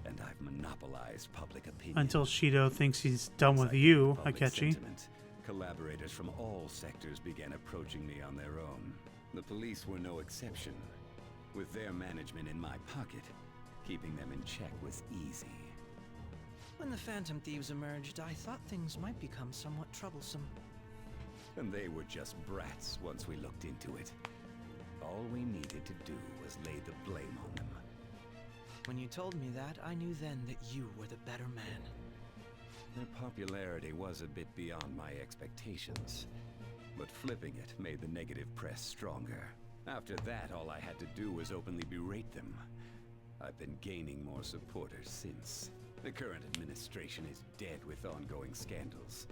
Speaker 12: and I've monopolized public opinion.
Speaker 1: Until Shido thinks he's done with
Speaker 12: Citing
Speaker 1: you,
Speaker 12: public
Speaker 1: Akechi.
Speaker 12: sentiment, collaborators from all sectors began approaching me on their own. The police were no exception. With their management in my pocket, keeping them in check was easy.
Speaker 10: When the Phantom Thieves emerged, I thought things might become somewhat troublesome.
Speaker 12: And they were just brats once we looked into it. All we needed to do was lay the blame on them.
Speaker 10: When you told me that, I knew then that you were the better man.
Speaker 12: Their popularity was a bit beyond my expectations, but flipping it made the negative press stronger. After that, all I had to do was openly berate them. I've been gaining more supporters since. The current administration is dead with ongoing scandals.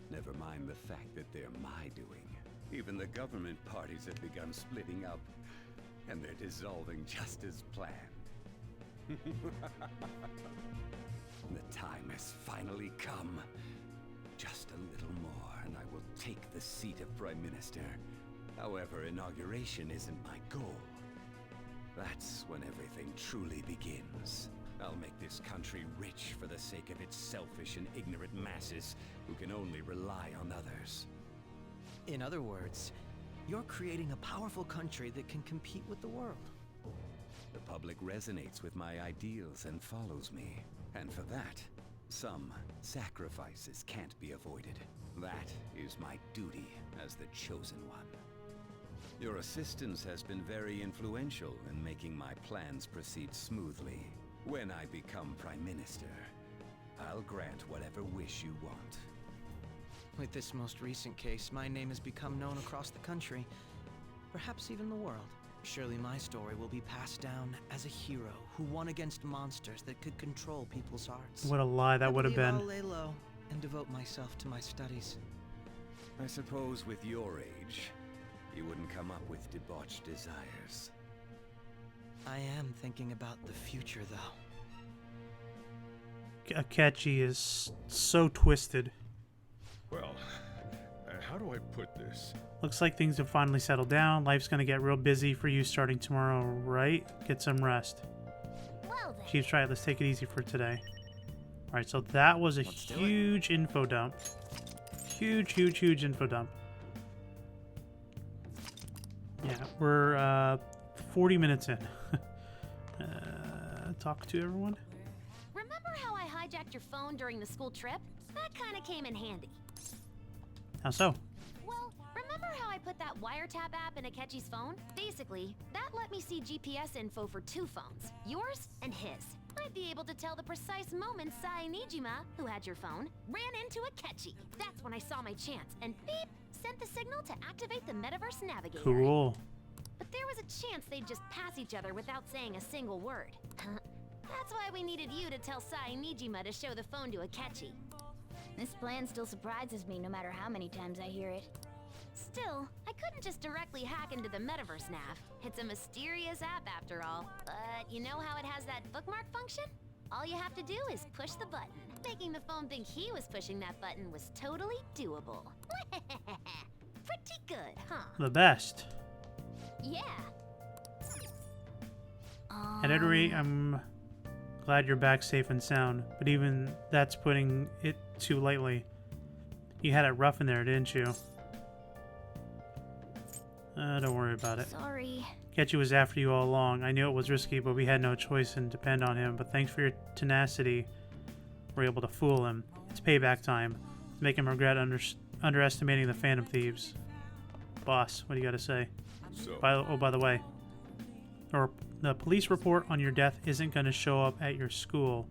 Speaker 12: Never mind the fact that they're my doing. Even the government parties have begun splitting up, and they're dissolving just as planned. The time has finally come. Just a little more, and I will take the seat of Prime Minister. However, inauguration isn't my goal. That's when everything truly begins. I'll make this country rich for the sake of its selfish and ignorant masses who can only rely on others.
Speaker 10: In other words, you're creating a powerful country that can compete with the world.
Speaker 12: The public resonates with my ideals and follows me. And for that, some sacrifices can't be avoided. That is my duty as the Chosen One. Your assistance has been very influential in making my plans proceed smoothly. When I become Prime Minister, I'll grant whatever wish you want.
Speaker 10: With this most recent case, my name has become known across the country, perhaps even the world. Surely my story will be passed down as a hero who won against monsters that could control people's hearts.
Speaker 1: What a lie that would have been.
Speaker 10: I'll lay low and devote myself to my studies.
Speaker 12: I suppose with your age, you wouldn't come up with debauched desires.
Speaker 10: I am thinking about the future, though.
Speaker 1: Akechi is so twisted.
Speaker 9: Well, how do I put this?
Speaker 1: Looks like things have finally settled down. Life's gonna get real busy for you starting tomorrow, right? Get some rest.
Speaker 3: Well then.
Speaker 1: Chief's right, let's take it easy for today. Alright, so that was a huge info dump. Huge info dump. Yeah, we're 40 minutes in. Talk to everyone.
Speaker 2: Remember how I hijacked your phone during the school trip? That kind of came in handy.
Speaker 1: How so?
Speaker 2: Well, remember how I put that wiretap app in Akechi's phone? Basically, that let me see GPS info for 2 phones, yours and his. I'd be able to tell the precise moment Sai Nijima, who had your phone, ran into Akechi. That's when I saw my chance, and beep, sent the signal to activate the Metaverse Navigator.
Speaker 1: Cool.
Speaker 2: But there was a chance they'd just pass each other without saying a single word. That's why we needed you to tell Sai Nijima to show the phone to Akechi.
Speaker 3: This plan still surprises me no matter how many times I hear it.
Speaker 2: Still, I couldn't just directly hack into the Metaverse Nav. It's a mysterious app after all. But you know how it has that bookmark function? All you have to do is push the button. Making the phone think he was pushing that button was totally doable. Pretty good, huh?
Speaker 1: The best.
Speaker 2: Yeah.
Speaker 1: At any rate, I'm glad you're back safe and sound, but even that's putting it too lightly. You had it rough in there, didn't you? Don't worry about it.
Speaker 3: Sorry.
Speaker 1: Akechi was after you all along. I knew it was risky, but we had no choice and depend on him. But thanks for your tenacity. were able to fool him. It's payback time. To make him regret underestimating the Phantom Thieves. Boss, what do you got to say?
Speaker 9: So,
Speaker 1: By the way, the police report on your death isn't going to show up at your school.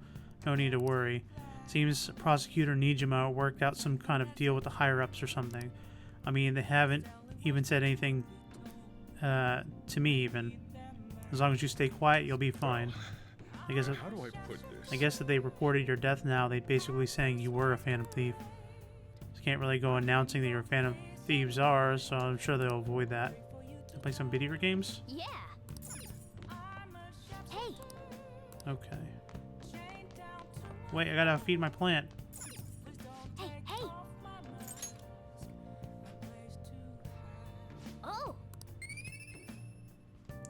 Speaker 1: No need to worry. Seems Prosecutor Nijima worked out some kind of deal with the higher-ups or something. I mean, they haven't even said anything to me even. As long as you stay quiet, you'll be fine. I guess.
Speaker 9: how do I put this?
Speaker 1: I guess that they reported your death now, they'd basically saying you were a Phantom Thief. Just can't really go announcing that your Phantom Thieves are, so I'm sure they'll avoid that. Play some video games?
Speaker 3: Yeah. Hey,
Speaker 1: Okay. Wait, I gotta feed my plant.
Speaker 3: hey, hey. Oh,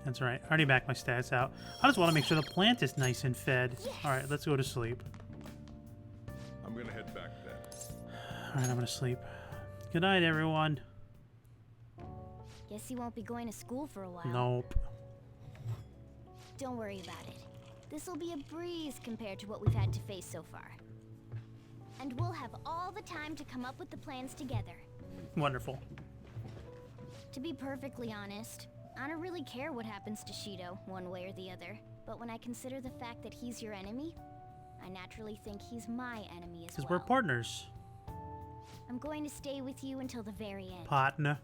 Speaker 1: That's right. I already backed my stats out. I just want to make sure the plant is nice and fed. Alright, let's go to sleep.
Speaker 9: I'm gonna head back then.
Speaker 1: Alright, I'm gonna sleep. Good night, everyone.
Speaker 3: guess he won't be going to school for a while.
Speaker 1: Nope.
Speaker 3: Don't worry about it. This will be a breeze compared to what we've had to face so far. And we'll have all the time to come up with the plans together.
Speaker 1: Wonderful.
Speaker 3: To be perfectly honest, I don't really care what happens to Shido, one way or the other. But when I consider the fact that he's your enemy, I naturally think he's my enemy as
Speaker 1: Because
Speaker 3: well.
Speaker 1: we're partners.
Speaker 3: I'm going to stay with you until the very end.
Speaker 1: Partner.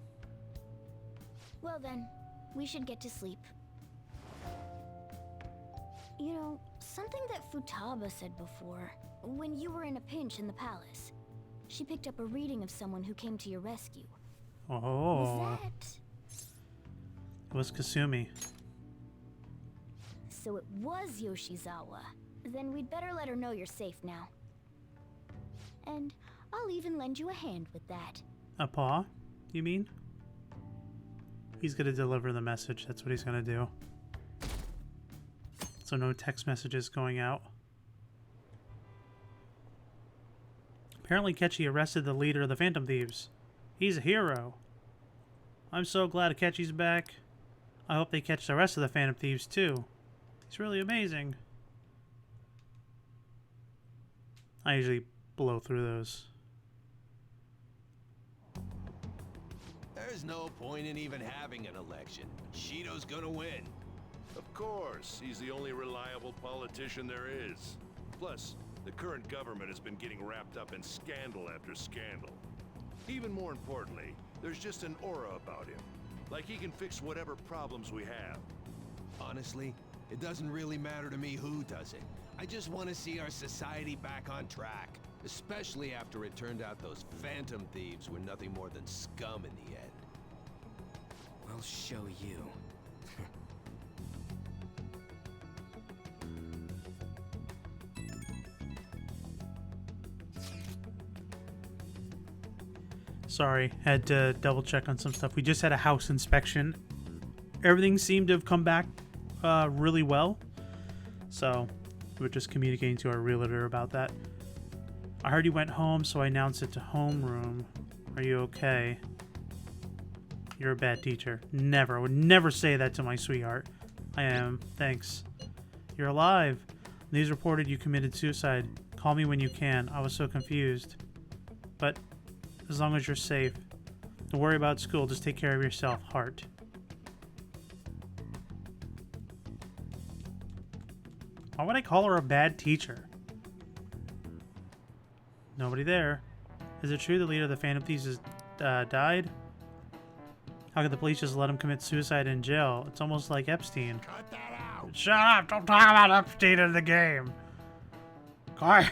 Speaker 3: Well then, we should get to sleep. You know, something that Futaba said before, when you were in a pinch in the palace, she picked up a reading of someone who came to your rescue.
Speaker 1: Oh.
Speaker 3: Was that...
Speaker 1: It was Kasumi.
Speaker 3: So it was Yoshizawa. Then we'd better let her know you're safe now. And I'll even lend you a hand with that.
Speaker 1: A paw, you mean? He's gonna deliver the message. That's what he's gonna do. So no text messages going out. Apparently Ketchy arrested the leader of the Phantom Thieves. He's a hero. I'm so glad Ketchy's back. I hope they catch the rest of the Phantom Thieves too. He's really amazing. I usually blow through those.
Speaker 13: There's no point in even having an election. Shido's gonna win.
Speaker 9: Of course, he's the only reliable politician there is. Plus, the current government has been getting wrapped up in scandal after scandal. Even more importantly, there's just an aura about him. Like he can fix whatever problems we have.
Speaker 13: Honestly, it doesn't really matter to me who does it. I just want to see our society back on track. Especially after it turned out those Phantom Thieves were nothing more than scum in the end.
Speaker 10: We'll show you.
Speaker 1: Sorry, had to double check on some stuff. We just had a house inspection. Everything seemed to have come back really well. So we're just communicating to our realtor about that. I heard you went home, so I announced it to homeroom. Are you okay? You're a bad teacher. Never. I would never say that to my sweetheart. I am. Thanks. You're alive. News reported you committed suicide. Call me when you can. I was so confused. But as long as you're safe. Don't worry about school. Just take care of yourself. Heart. Why would I call her a bad teacher? Nobody there. Is it true the leader of the Phantom Thieves has died? How could the police just let him commit suicide in jail? It's almost like Epstein.
Speaker 9: Cut that out!
Speaker 1: Shut up! Don't talk about Epstein in the game! Quiet.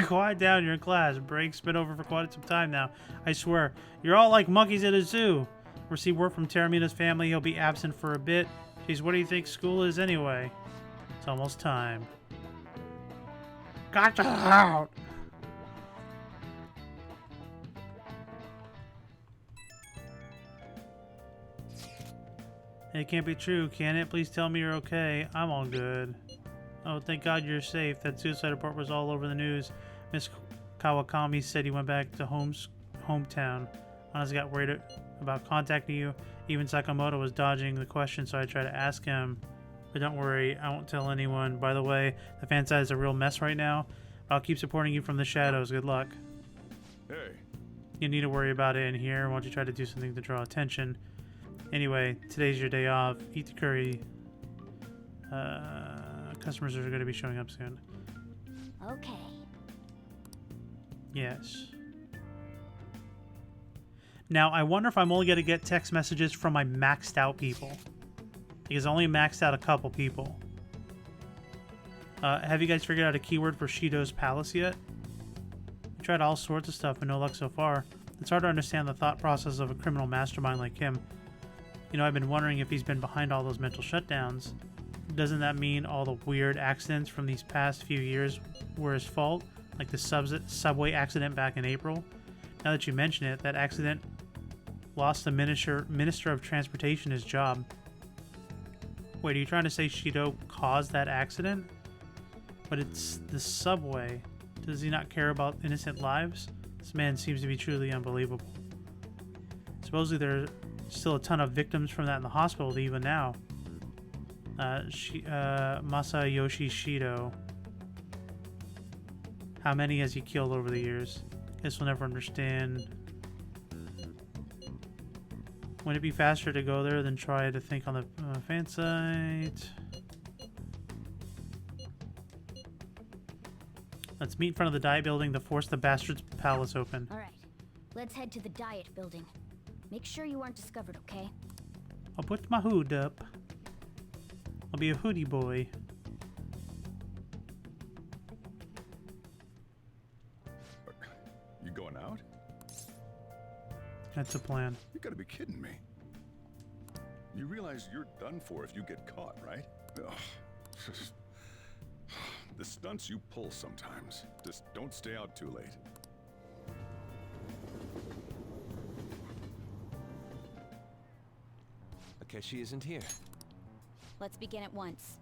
Speaker 1: Quiet down, you're in class. Break's been over for quite some time now. I swear. You're all like monkeys at a zoo. Received word from Teramina's family. He'll be absent for a bit. Geez, what do you think school is anyway? It's almost time. Got that out! It can't be true, can it? Please tell me you're okay. I'm all good. Oh, thank God you're safe. That suicide report was all over the news. Miss Kawakami said he went back to hometown. Honestly got worried about contacting you. Even Sakamoto was dodging the question, so I tried to ask him. But don't worry, I won't tell anyone. By the way, the fan side is a real mess right now. I'll keep supporting you from the shadows. Good luck.
Speaker 9: Hey.
Speaker 1: You need to worry about it in here. Why don't you try to do something to draw attention? Anyway, today's your day off. Eat the curry. Customers are going to be showing up soon.
Speaker 3: Okay.
Speaker 1: Yes. Now, I wonder if I'm only going to get text messages from my maxed out people. Because I only maxed out a couple people. Have you guys figured out a keyword for Shido's palace yet? I tried all sorts of stuff, but no luck so far. It's hard to understand the thought process of a criminal mastermind like him. You know, I've been wondering if he's been behind all those mental shutdowns. Doesn't that mean all the weird accidents from these past few years were his fault? Like the subway accident back in April? Now that you mention it, that accident lost the Minister of Transportation his job. Wait, are you trying to say Shido caused that accident? But it's the subway. Does he not care about innocent lives? This man seems to be truly unbelievable. Supposedly there's still a ton of victims from that in the hospital even now. Masayoshi Shido. How many has he killed over the years? Guess we'll never understand. Wouldn't it be faster to go there than try to think on the fan site? Let's meet in front of the Diet Building to force the Bastard's Palace open.
Speaker 2: Alright, let's head to the Diet Building. Make sure you aren't discovered, okay?
Speaker 1: I'll put my hood up. I'll be a hoodie boy.
Speaker 14: You going out?
Speaker 1: That's a plan.
Speaker 14: You gotta be kidding me. You realize you're done for if you get caught, right? Ugh. The stunts you pull sometimes. Just don't stay out too late.
Speaker 4: Akechi isn't here.
Speaker 2: Let's begin at once.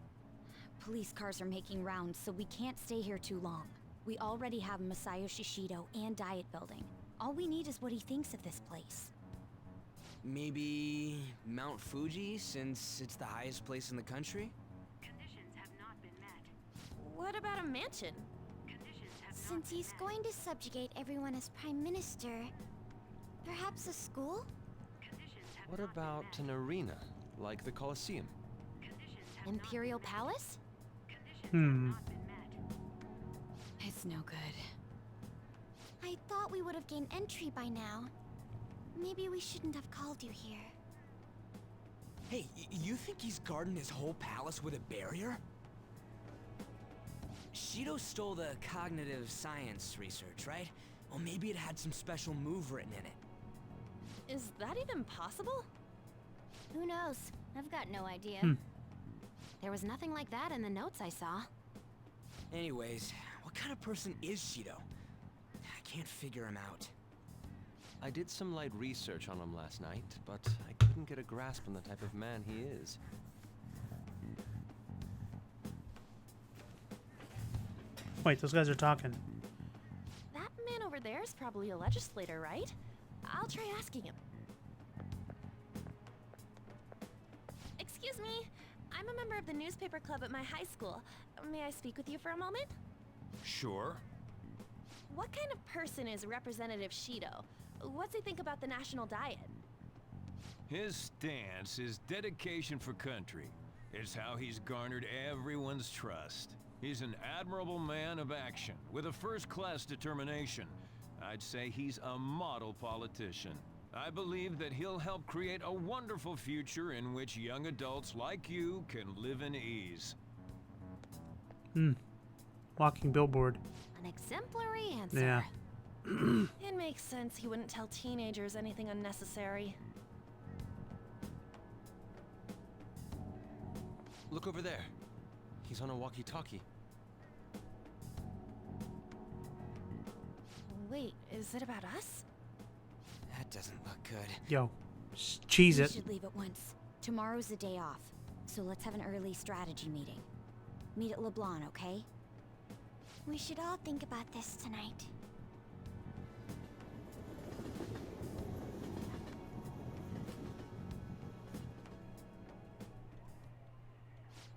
Speaker 2: Police cars are making rounds, so we can't stay here too long. We already have Masayoshi Shido and Diet Building. All we need is what he thinks of this place.
Speaker 4: Maybe Mount Fuji, since it's the highest place in the country?
Speaker 7: What about a mansion?
Speaker 3: Since he's going to subjugate everyone as Prime Minister, perhaps a school?
Speaker 5: What about an arena, like the Colosseum?
Speaker 2: Imperial Palace?
Speaker 6: It's no good.
Speaker 3: I thought we would have gained entry by now. Maybe we shouldn't have called you here.
Speaker 4: Hey, you think he's guarding his whole palace with a barrier? Shido stole the cognitive science research, right? Well, maybe it had some special move written in it.
Speaker 7: Is that even possible?
Speaker 3: Who knows? I've got no idea.
Speaker 2: There was nothing like that in the notes I saw.
Speaker 4: Anyways, what kind of person is Shido? I can't figure him out.
Speaker 5: I did some light research on him last night, but I couldn't get a grasp on the type of man he is.
Speaker 1: Wait, those guys are talking.
Speaker 7: That man over there is probably a legislator, right? I'll try asking him. Excuse me, I'm a member of the newspaper club at my high school. May I speak with you for a moment?
Speaker 9: Sure.
Speaker 7: What kind of person is Representative Shido? What's he think about the National Diet?
Speaker 15: His stance is dedication for country. It's how he's garnered everyone's trust. He's an admirable man of action, with a first-class determination. I'd say he's a model politician. I believe that he'll help create a wonderful future in which young adults like you can live in ease.
Speaker 1: Walking billboard.
Speaker 7: An exemplary answer.
Speaker 1: Yeah.
Speaker 7: It makes sense he wouldn't tell teenagers anything unnecessary.
Speaker 5: Look over there. He's on a walkie-talkie.
Speaker 7: Wait, is it about us?
Speaker 4: That doesn't look good.
Speaker 1: Yo, cheese
Speaker 2: We
Speaker 1: it.
Speaker 2: should leave at once. Tomorrow's the day off, so let's have an early strategy meeting. Meet at LeBlanc, okay?
Speaker 3: We should all think about this tonight.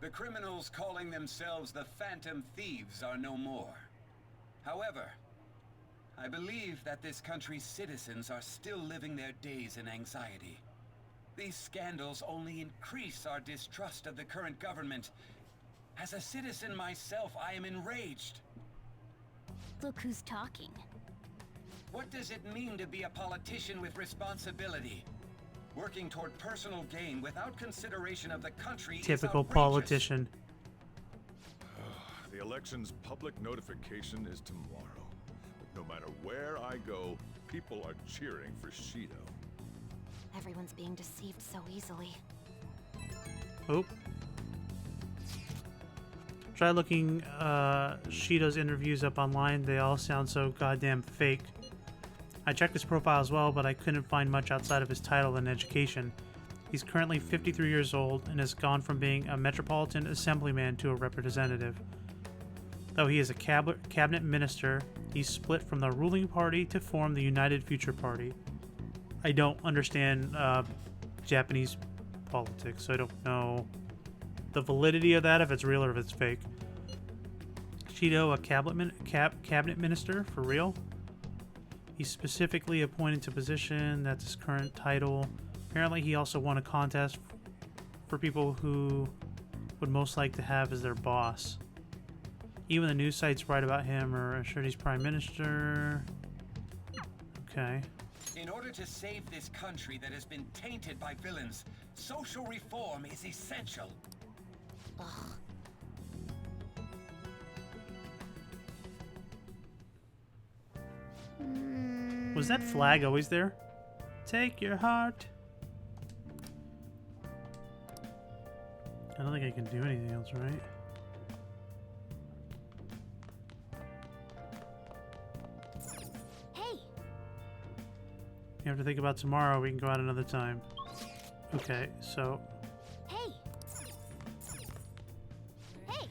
Speaker 12: The criminals calling themselves the Phantom Thieves are no more. However, I believe that this country's citizens are still living their days in anxiety. These scandals only increase our distrust of the current government. As a citizen myself, I am enraged.
Speaker 3: Look who's talking.
Speaker 12: What does it mean to be a politician with responsibility? Working toward personal gain without consideration of the country
Speaker 1: Typical
Speaker 12: is outrageous.
Speaker 1: politician.
Speaker 14: The election's public notification is tomorrow. But no matter where I go, people are cheering for Shido.
Speaker 7: Everyone's being deceived so easily.
Speaker 1: Oh. Try looking Shido's interviews up online. They all sound so goddamn fake. I checked his profile as well, but I couldn't find much outside of his title and education. He's currently 53 years old and has gone from being a metropolitan assemblyman to a representative. Though he is a cabinet minister, he's split from the ruling party to form the United Future Party. I don't understand Japanese politics, so I don't know the validity of that, if it's real or if it's fake. Shido, a cabinet minister, for real? He's specifically appointed to position. That's his current title. Apparently, he also won a contest for people who would most like to have as their boss. Even the news sites write about him or assured he's prime minister. Okay.
Speaker 12: In order to save this country that has been tainted by villains, social reform is essential.
Speaker 3: Ugh.
Speaker 1: Was that flag always there? Take your heart. I don't think I can do anything else, right?
Speaker 3: Hey!
Speaker 1: You have to think about tomorrow. We can go out another time. Okay, so...
Speaker 3: Hey! Hey!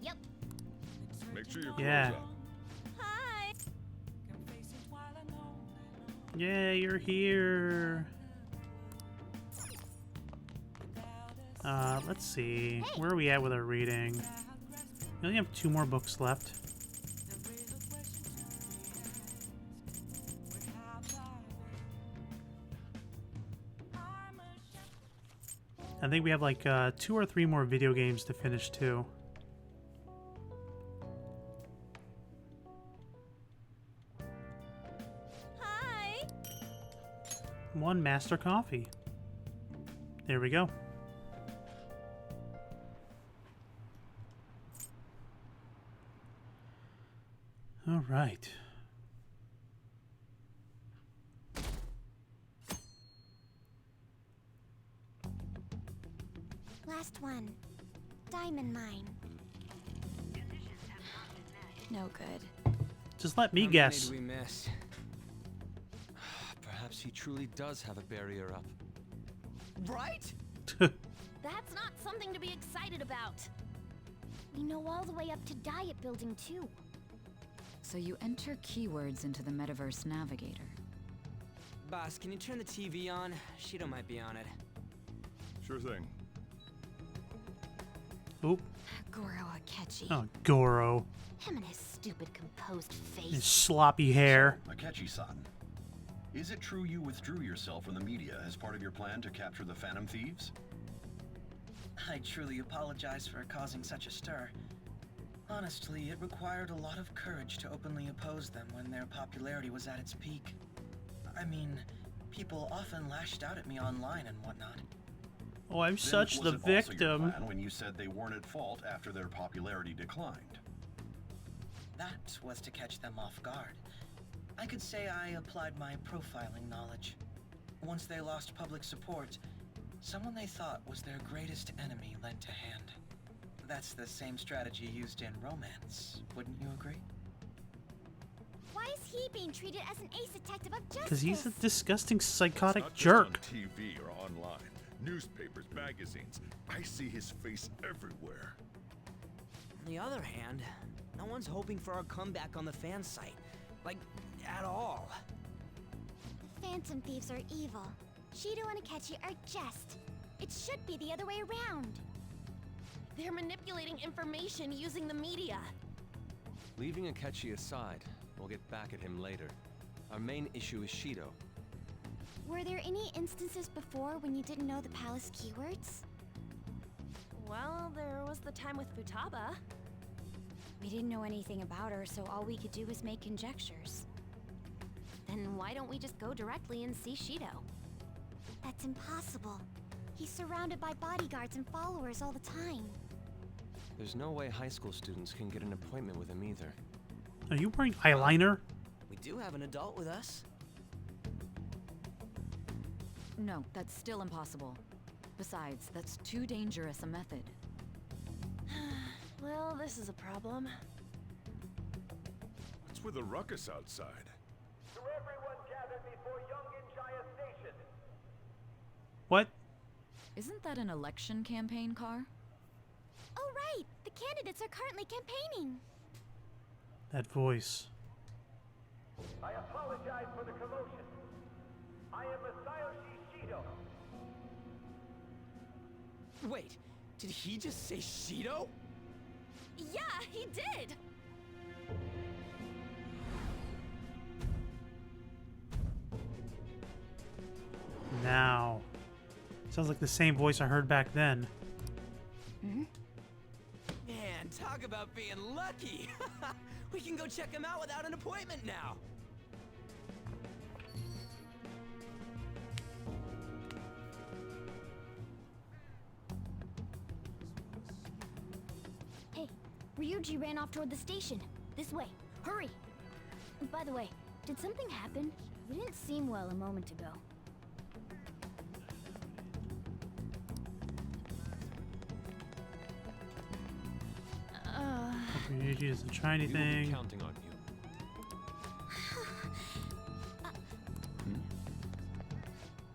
Speaker 3: Yep.
Speaker 14: Make sure your
Speaker 1: Yeah.
Speaker 14: clothes up.
Speaker 7: Hi!
Speaker 1: Yeah, you're here. Let's see. Where are we at with our reading? We only have 2 more books left. I think we have like 2 or 3 more video games to finish too.
Speaker 7: Hi!
Speaker 1: 1 Master Coffee. There we go. All right.
Speaker 3: Last one. Diamond mine.
Speaker 7: No good.
Speaker 1: Just let me
Speaker 10: How
Speaker 1: guess.
Speaker 10: many did we miss? Perhaps he truly does have a barrier up.
Speaker 4: Right?
Speaker 3: That's not something to be excited about. We know all the way up to Diet Building, too.
Speaker 6: So you enter keywords into the Metaverse Navigator.
Speaker 4: Boss, can you turn the TV on? Shido might be on it.
Speaker 14: Sure thing.
Speaker 1: Oop.
Speaker 7: Goro Akechi.
Speaker 1: Oh, Goro.
Speaker 3: Him and his stupid composed
Speaker 1: His
Speaker 3: face.
Speaker 1: sloppy hair.
Speaker 8: Akechi-san, is it true you withdrew yourself from the media as part of your plan to capture the Phantom Thieves?
Speaker 11: I truly apologize for causing such a stir. Honestly, it required a lot of courage to openly oppose them when their popularity was at its peak. I mean, people often lashed out at me online and whatnot.
Speaker 1: Oh, I'm
Speaker 8: Then
Speaker 1: such
Speaker 8: was
Speaker 1: the
Speaker 8: it also your
Speaker 1: victim.
Speaker 8: plan when you said they weren't at fault after their popularity declined?
Speaker 11: That was to catch them off guard. I could say I applied my profiling knowledge. Once they lost public support, someone they thought was their greatest enemy lent a hand. That's the same strategy used in romance, wouldn't you agree?
Speaker 3: Why is he being treated as an ace detective of justice?
Speaker 1: Because he's a disgusting psychotic
Speaker 14: Not just
Speaker 1: jerk.
Speaker 14: on TV or online, newspapers, magazines. I see his face everywhere.
Speaker 4: On the other hand, no one's hoping for our comeback on the fan site. Like, at all.
Speaker 3: Phantom Thieves are evil. Shido and Akechi are just. It should be the other way around.
Speaker 7: They're manipulating information using the media.
Speaker 5: Leaving Akechi aside, we'll get back at him later. Our main issue is Shido.
Speaker 3: Were there any instances before when you didn't know the palace keywords?
Speaker 7: Well, there was the time with Futaba.
Speaker 2: We didn't know anything about her, so all we could do was make conjectures.
Speaker 7: Then why don't we just go directly and see Shido?
Speaker 3: That's impossible. He's surrounded by bodyguards and followers all the time.
Speaker 5: There's no way high school students can get an appointment with him either.
Speaker 1: Are you wearing eyeliner?
Speaker 10: We do have an adult with us.
Speaker 6: No, that's still impossible. Besides, that's too dangerous a method.
Speaker 7: Well, this is a problem.
Speaker 14: What's with the ruckus outside?
Speaker 16: To everyone gathered before Yongen-Jaya Station.
Speaker 1: What?
Speaker 6: Isn't that an election campaign car?
Speaker 3: Oh right! The candidates are currently campaigning!
Speaker 1: That voice.
Speaker 16: I apologize for the commotion. I am Masayoshi Shido.
Speaker 4: Wait, did he just say Shido?
Speaker 7: Yeah, he did!
Speaker 1: Now. Sounds like the same voice I heard back then.
Speaker 4: Man, talk about being lucky! We can go check him out without an appointment now!
Speaker 2: Hey, Ryuji ran off toward the station. This way. Hurry! By the way, did something happen? You didn't seem well a moment ago.
Speaker 1: Ryuji doesn't try anything.
Speaker 5: Counting on you.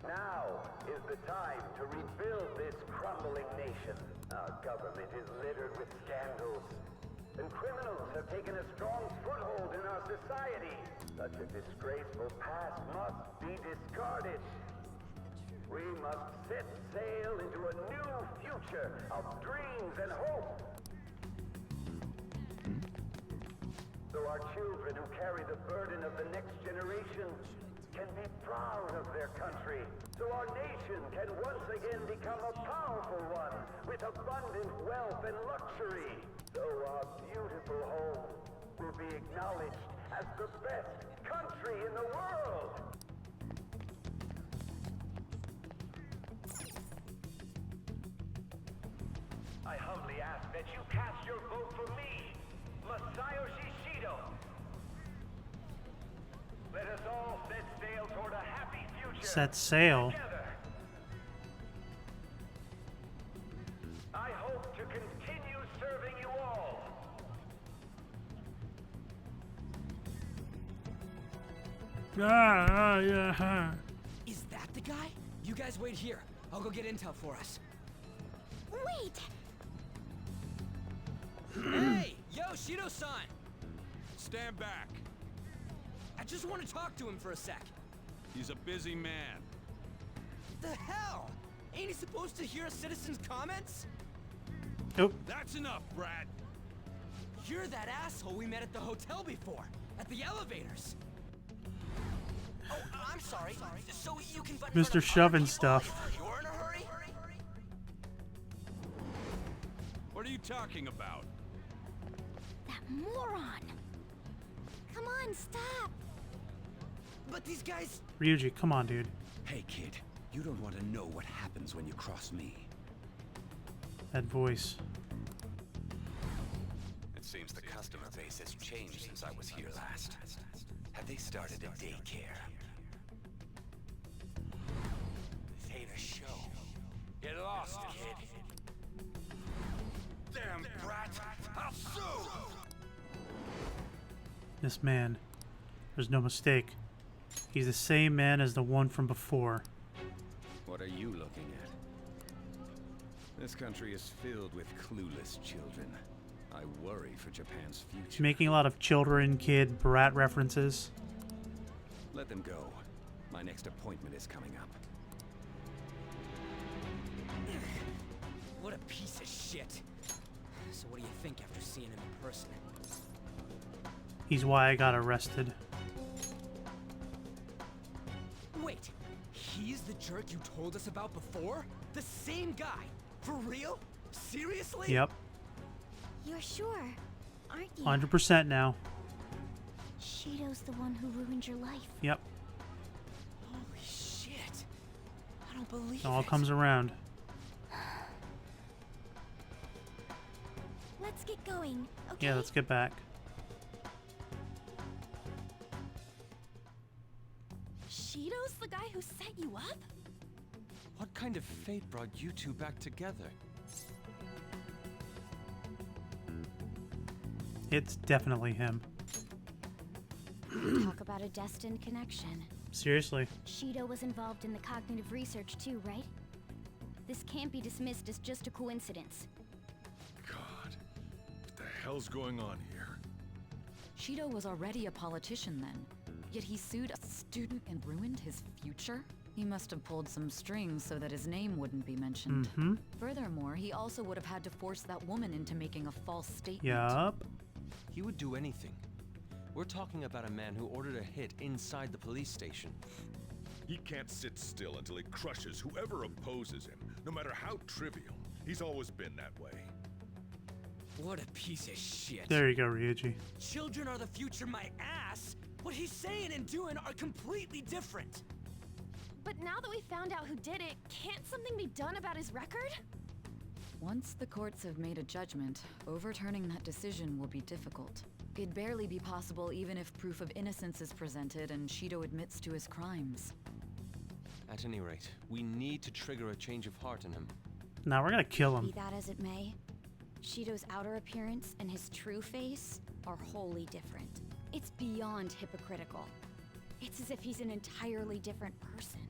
Speaker 16: Now is the time to rebuild this crumbling nation. Our government is littered with scandals, and criminals have taken a strong foothold in our society. Such a disgraceful past must be discarded. We must set sail into a new future of dreams and hope. So our children who carry the burden of the next generation can be proud of their country. So our nation can once again become a powerful one with abundant wealth and luxury. So our beautiful home will be acknowledged as the best country in the world. I humbly ask that you cast your vote for me, Masayoshi Shido. Let us all set sail toward a happy future.
Speaker 1: Set sail.
Speaker 16: Together. I hope to continue serving you all.
Speaker 1: Yeah.
Speaker 4: Is that the guy? You guys wait here. I'll go get intel for us.
Speaker 3: Wait!
Speaker 4: Hey! Yo, Shido-san!
Speaker 9: Stand back.
Speaker 4: I just want to talk to him for a sec.
Speaker 9: He's a busy man.
Speaker 4: The hell? Ain't he supposed to hear a citizen's comments?
Speaker 1: Nope.
Speaker 9: That's enough, Brad.
Speaker 4: You're that asshole we met at the hotel before, at the elevators. Oh, I'm sorry. So you can butt in front
Speaker 1: Mr.
Speaker 4: of
Speaker 1: Shoving
Speaker 4: other
Speaker 1: stuff.
Speaker 4: people if you're in a hurry?
Speaker 9: What are you talking about?
Speaker 3: That moron! Come on, stop!
Speaker 4: But these guys...
Speaker 1: Ryuji, come on, dude.
Speaker 12: Hey, kid. You don't want to know what happens when you cross me.
Speaker 1: That voice.
Speaker 12: It seems the customer base has changed since I was here last. Have they started a daycare?
Speaker 16: This ain't a show. Get lost, kid. Damn brat! I'll sue!
Speaker 1: This man. There's no mistake. He's the same man as the one from before.
Speaker 12: What are you looking at? This country is filled with clueless children. I worry for Japan's future.
Speaker 1: He's making a lot of children, kid, brat references.
Speaker 12: Let them go. My next appointment is coming up.
Speaker 4: What a piece of shit. So what do you think after seeing him in person?
Speaker 1: He's why I got arrested.
Speaker 4: Wait, he's the jerk you told us about before? The same guy? For real? Seriously?
Speaker 1: Yep.
Speaker 3: You're sure, aren't you?
Speaker 1: 100% now.
Speaker 3: Shido's the one who ruined your life.
Speaker 1: Yep.
Speaker 4: Holy shit. I don't believe
Speaker 1: It all
Speaker 4: it.
Speaker 1: comes around.
Speaker 3: Let's get going, okay?
Speaker 1: Yeah, let's get back.
Speaker 7: Shido's the guy who set you up?
Speaker 5: What kind of fate brought you two back together?
Speaker 1: It's definitely him.
Speaker 2: Talk about a destined connection.
Speaker 1: Seriously.
Speaker 3: Shido was involved in the cognitive research too, right?
Speaker 2: This can't be dismissed as just a coincidence.
Speaker 14: God, what the hell's going on here?
Speaker 6: Shido was already a politician then, yet he sued a student and ruined his future? He must have pulled some strings so that his name wouldn't be mentioned.
Speaker 1: Mm-hmm.
Speaker 6: Furthermore, he also would have had to force that woman into making a false statement.
Speaker 1: Yup.
Speaker 5: He would do anything. We're talking about a man who ordered a hit inside the police station.
Speaker 14: He can't sit still until he crushes whoever opposes him, no matter how trivial. He's always been that way.
Speaker 4: What a piece of shit.
Speaker 1: There you go, Ryuji.
Speaker 4: Children are the future, my ass. What he's saying and doing are completely different.
Speaker 7: But now that we found out who did it, can't something be done about his record?
Speaker 6: Once the courts have made a judgment, overturning that decision will be difficult. It'd barely be possible even if proof of innocence is presented and Shido admits to his crimes.
Speaker 5: At any rate, we need to trigger a change of heart in him.
Speaker 1: Now we're gonna kill him.
Speaker 2: Be that as it may, Shido's outer appearance and his true face are wholly different. It's beyond hypocritical. It's as if he's an entirely different person.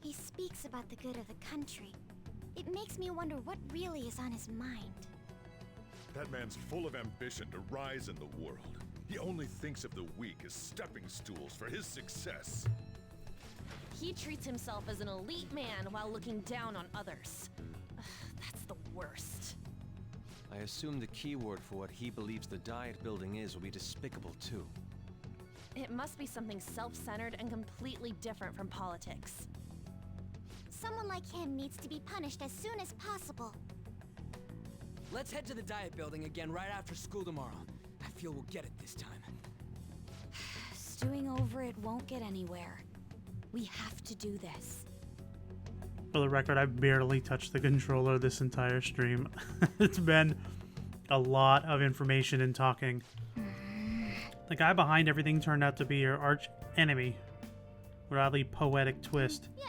Speaker 3: He speaks about the good of the country. It makes me wonder what really is on his mind.
Speaker 14: That man's full of ambition to rise in the world. He only thinks of the weak as stepping stools for his success.
Speaker 7: He treats himself as an elite man while looking down on others. Ugh, that's the worst.
Speaker 5: I assume the key word for what he believes the Diet Building is will be despicable too.
Speaker 7: It must be something self-centered and completely different from politics.
Speaker 3: Someone like him needs to be punished as soon as possible.
Speaker 4: Let's head to the Diet Building again right after school tomorrow. I feel we'll get it this time.
Speaker 2: Stewing over it won't get anywhere. We have to do this.
Speaker 1: For the record, I barely touched the controller this entire stream. It's been a lot of information and talking. The guy behind everything turned out to be your arch enemy. Rather poetic twist.
Speaker 3: Yeah.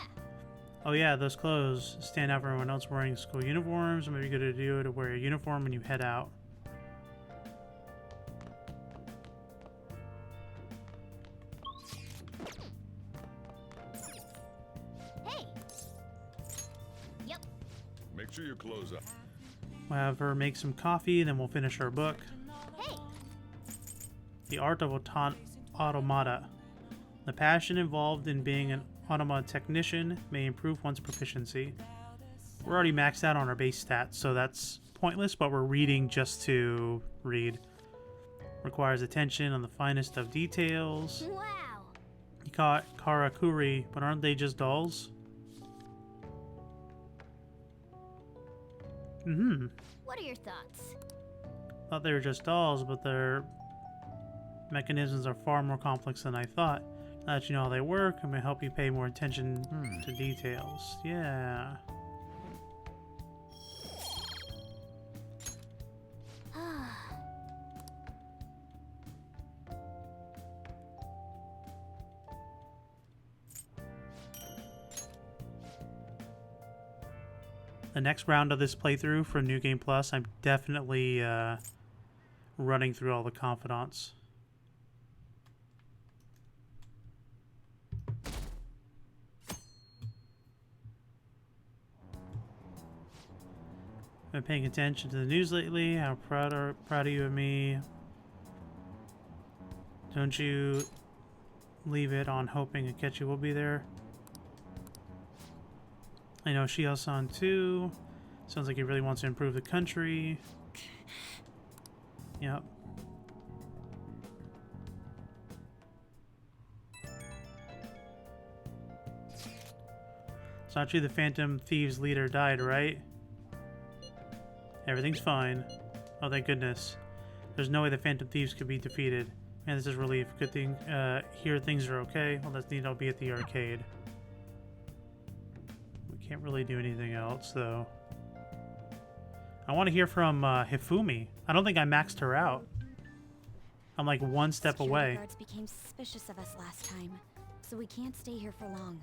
Speaker 1: Oh yeah, those clothes stand out for everyone else wearing school uniforms. It may be good idea to wear a uniform when you head out.
Speaker 3: Hey. Yep.
Speaker 14: Make sure your clothes up.
Speaker 1: We'll have her make some coffee, then we'll finish our book.
Speaker 3: Hey.
Speaker 1: The Art of Automata. The passion involved in being an automata technician may improve one's proficiency. We're already maxed out on our base stats, so that's pointless, but we're reading just to read. Requires attention on the finest of details.
Speaker 3: Wow.
Speaker 1: You caught Karakuri, but aren't they just dolls?
Speaker 3: What are your thoughts?
Speaker 1: Thought they were just dolls, but their mechanisms are far more complex than I thought. Now that you know how they work, it may help you pay more attention to details. Yeah. The next round of this playthrough for New Game Plus, I'm definitely running through all the confidants. Been paying attention to the news lately. How proud of you of me. Don't you leave it on hoping Akechi will be there. I know Shio-san too. Sounds like he really wants to improve the country. Yep. It's not true the Phantom Thieves leader died, right? Everything's fine. Oh, thank goodness. There's no way the Phantom Thieves could be defeated. Man, this is relief. Good thing here things are okay. Well, that's neat. I'll be at the arcade. We can't really do anything else, though. I want to hear from Hifumi. I don't think I maxed her out. I'm like one step away.
Speaker 2: Guards became suspicious of us last time, so we can't stay here for long.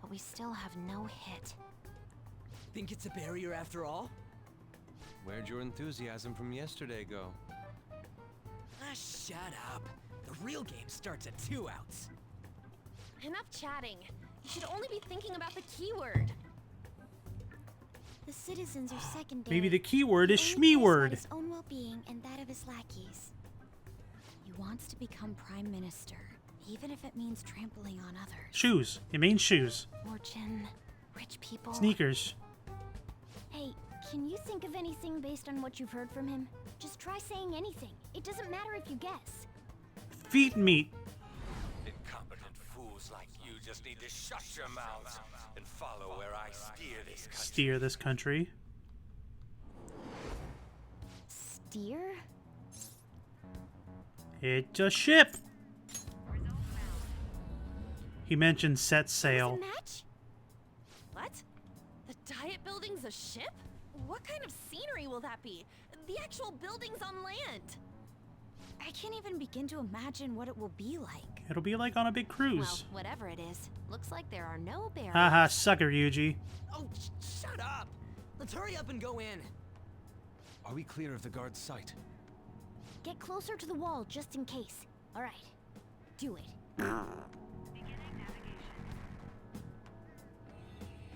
Speaker 2: But we still have no hit.
Speaker 4: Think it's a barrier after all?
Speaker 5: Where'd your enthusiasm from yesterday go?
Speaker 4: Ah, shut up. The real game starts at 2 outs.
Speaker 7: Enough chatting. You should only be thinking about the keyword.
Speaker 3: The citizens are secondary.
Speaker 1: Maybe the keyword is
Speaker 3: He only cares about
Speaker 1: Shmee-word.
Speaker 3: his own well-being and that of his lackeys.
Speaker 2: He wants to become Prime Minister, even if it means trampling on others.
Speaker 1: Shoes. It means shoes.
Speaker 2: Fortune, rich people.
Speaker 1: Sneakers.
Speaker 3: Hey, can you think of anything based on what you've heard from him? Just try saying anything. It doesn't matter if you guess.
Speaker 1: Feet meat.
Speaker 17: Incompetent fools like you just need to shut your mouths and follow where I steer this country.
Speaker 1: Steer this country.
Speaker 3: Steer?
Speaker 1: It's a ship. He mentioned set sail.
Speaker 7: Match? What? The Diet Building's a ship? What kind of scenery will that be? The actual building's on land.
Speaker 2: I can't even begin to imagine what it will be like.
Speaker 1: It'll be like on a big
Speaker 7: Well,
Speaker 1: cruise.
Speaker 7: whatever it is, looks like there are no barriers.
Speaker 1: Haha, sucker, Yuji.
Speaker 4: Oh, shut up! Let's hurry up and go in.
Speaker 5: Are we clear of the guard's sight?
Speaker 3: Get closer to the wall just in case. Alright. Do it.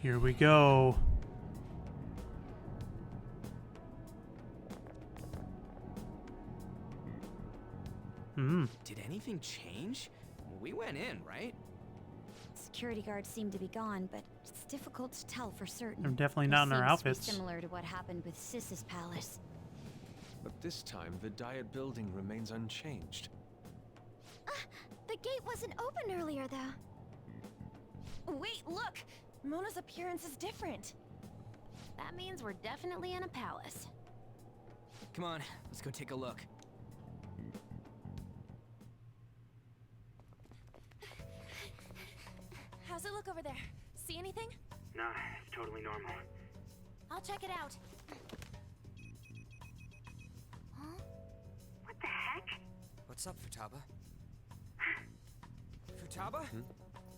Speaker 1: Here we go.
Speaker 4: Did anything change? We went in, right?
Speaker 2: Security guards seem to be gone, but it's difficult to tell for certain.
Speaker 1: They're definitely
Speaker 2: This
Speaker 1: not in their
Speaker 2: seems to be
Speaker 1: outfits.
Speaker 2: Similar to what happened with Sis's palace.
Speaker 5: But this time, the Diet building remains unchanged.
Speaker 3: The gate wasn't open earlier, though.
Speaker 7: Wait, look! Mona's appearance is different. That means we're definitely in a palace.
Speaker 4: Come on, let's go take a look.
Speaker 7: How's it look over there? See anything?
Speaker 18: Nah, it's totally normal.
Speaker 3: I'll check it out.
Speaker 18: What the heck?
Speaker 10: What's up, Futaba? Futaba?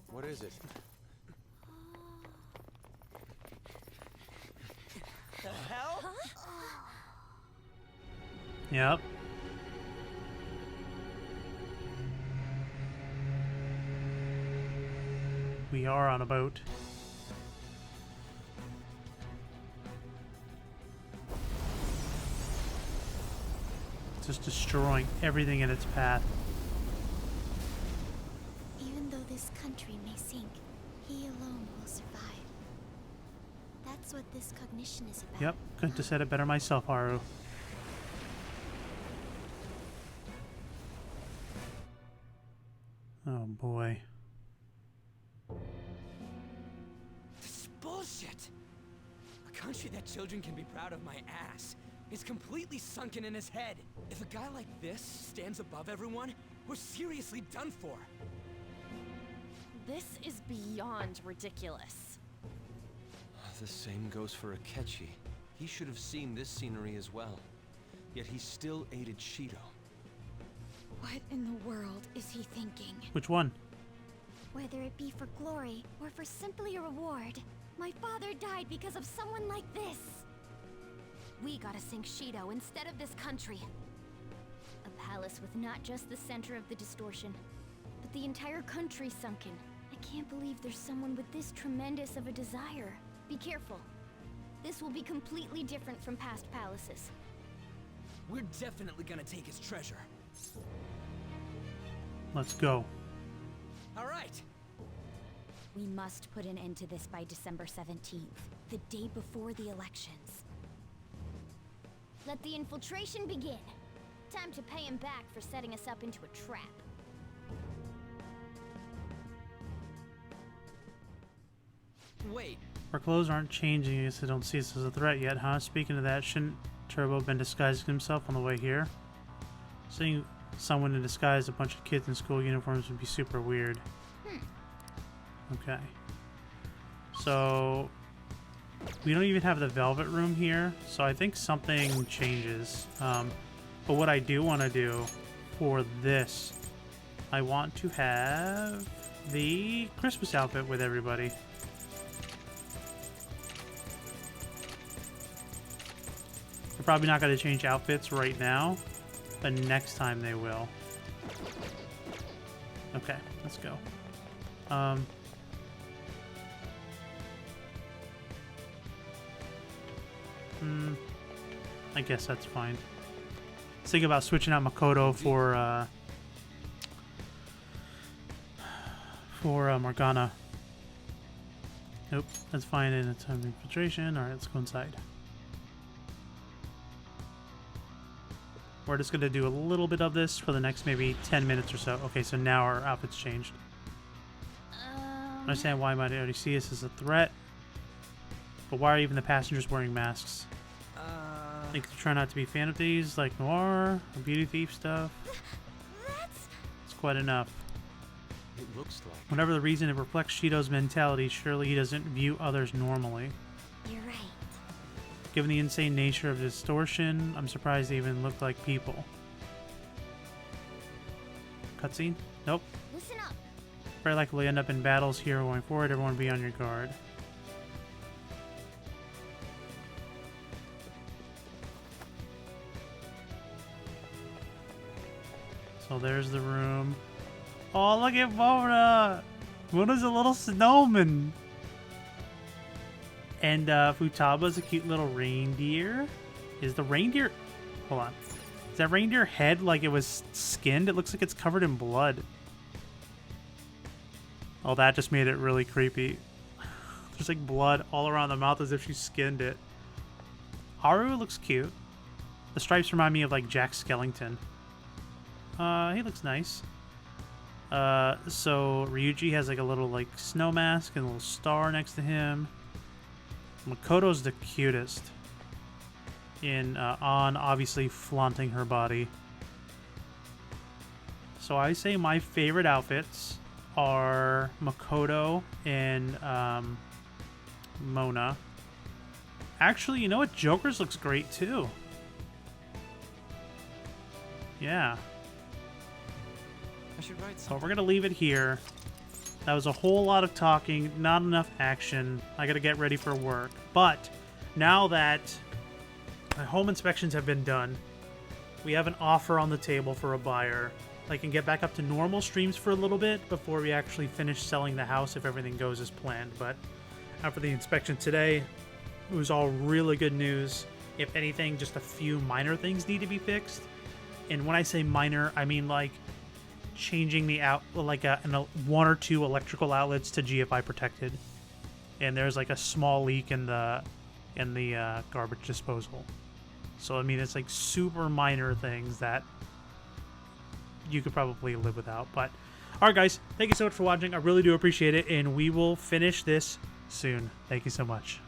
Speaker 5: What is it?
Speaker 4: The hell?
Speaker 1: Yep. We are on a boat. Just destroying everything in its path.
Speaker 3: Even though this country may sink, he alone will survive. That's what this cognition is about.
Speaker 1: Yep, couldn't have said it better myself, Haru. Oh boy.
Speaker 4: This is bullshit! A country that children can be proud of my ass is completely sunken in his head. If a guy like this stands above everyone, we're seriously done for.
Speaker 7: This is beyond ridiculous.
Speaker 5: The same goes for Akechi. He should have seen this scenery as well. Yet he still aided Shido.
Speaker 2: What in the world is he thinking?
Speaker 1: Which one?
Speaker 3: Whether it be for glory or for simply a reward, my father died because of someone like this.
Speaker 2: We gotta sink Shido instead of this country.
Speaker 3: A palace with not just the center of the distortion, but the entire country sunken. I can't believe there's someone with this tremendous of a desire. Be careful. This will be completely different from past palaces.
Speaker 4: We're definitely gonna take his treasure.
Speaker 1: Let's go.
Speaker 4: All right.
Speaker 2: We must put an end to this by December 17th, the day before the elections.
Speaker 3: Let the infiltration begin. Time to pay him back for setting us up into a trap.
Speaker 4: Wait.
Speaker 1: Our clothes aren't changing, I guess they don't see us as a threat yet, huh? Speaking of that, shouldn't Turbo have been disguising himself on the way here? Seeing someone in disguise, a bunch of kids in school uniforms would be super weird. Okay. So, we don't even have the velvet room here, so I think something changes. But what I do want to do for this, I want to have the Christmas outfit with everybody. They're probably not going to change outfits right now, but next time they will. Okay, let's go. I guess that's fine. Let's think about switching out Makoto for Morgana. Nope, that's fine in a time of infiltration. Alright, let's go inside. We're just going to do a little bit of this for the next maybe 10 minutes or so. Okay, so now our outfit's changed. I understand why might already see us as a threat. But why are even the passengers wearing masks? I think they're trying not to be Phantom Thieves like Noir or Beauty Thief stuff. It's quite enough.
Speaker 5: It looks like...
Speaker 1: Whatever the reason, it reflects Shido's mentality. Surely he doesn't view others normally.
Speaker 3: You're right.
Speaker 1: Given the insane nature of distortion, I'm surprised they even look like people. Cutscene? Nope.
Speaker 3: Listen up.
Speaker 1: Very likely end up in battles here going forward. Everyone be on your guard. So there's the room. Oh, look at Mona! Mona's a little snowman. And Futaba's a cute little reindeer. Is the reindeer... Hold on. Is that reindeer head like it was skinned? It looks like it's covered in blood. Oh, that just made it really creepy. There's like blood all around the mouth as if she skinned it. Haru looks cute. The stripes remind me of like Jack Skellington. He looks nice. So Ryuji has like a little like snow mask and a little star next to him. Makoto's the cutest in on obviously flaunting her body. So I say my favorite outfits are Makoto and Mona. Actually, you know what? Joker's looks great too. Yeah.
Speaker 10: I should write
Speaker 1: So we're gonna leave it here. That was a whole lot of talking, not enough action. I gotta get ready for work. But now that my home inspections have been done, we have an offer on the table for a buyer. I can get back up to normal streams for a little bit before we actually finish selling the house if everything goes as planned. But after the inspection today, it was all really good news. If anything, just a few minor things need to be fixed. And when I say minor, I mean like changing the one or two electrical outlets to GFI protected, and there's like a small leak in the garbage disposal. So I mean, it's like super minor things that you could probably live without. But all right, guys, thank you so much for watching. I really do appreciate it, and we will finish this soon. Thank you so much.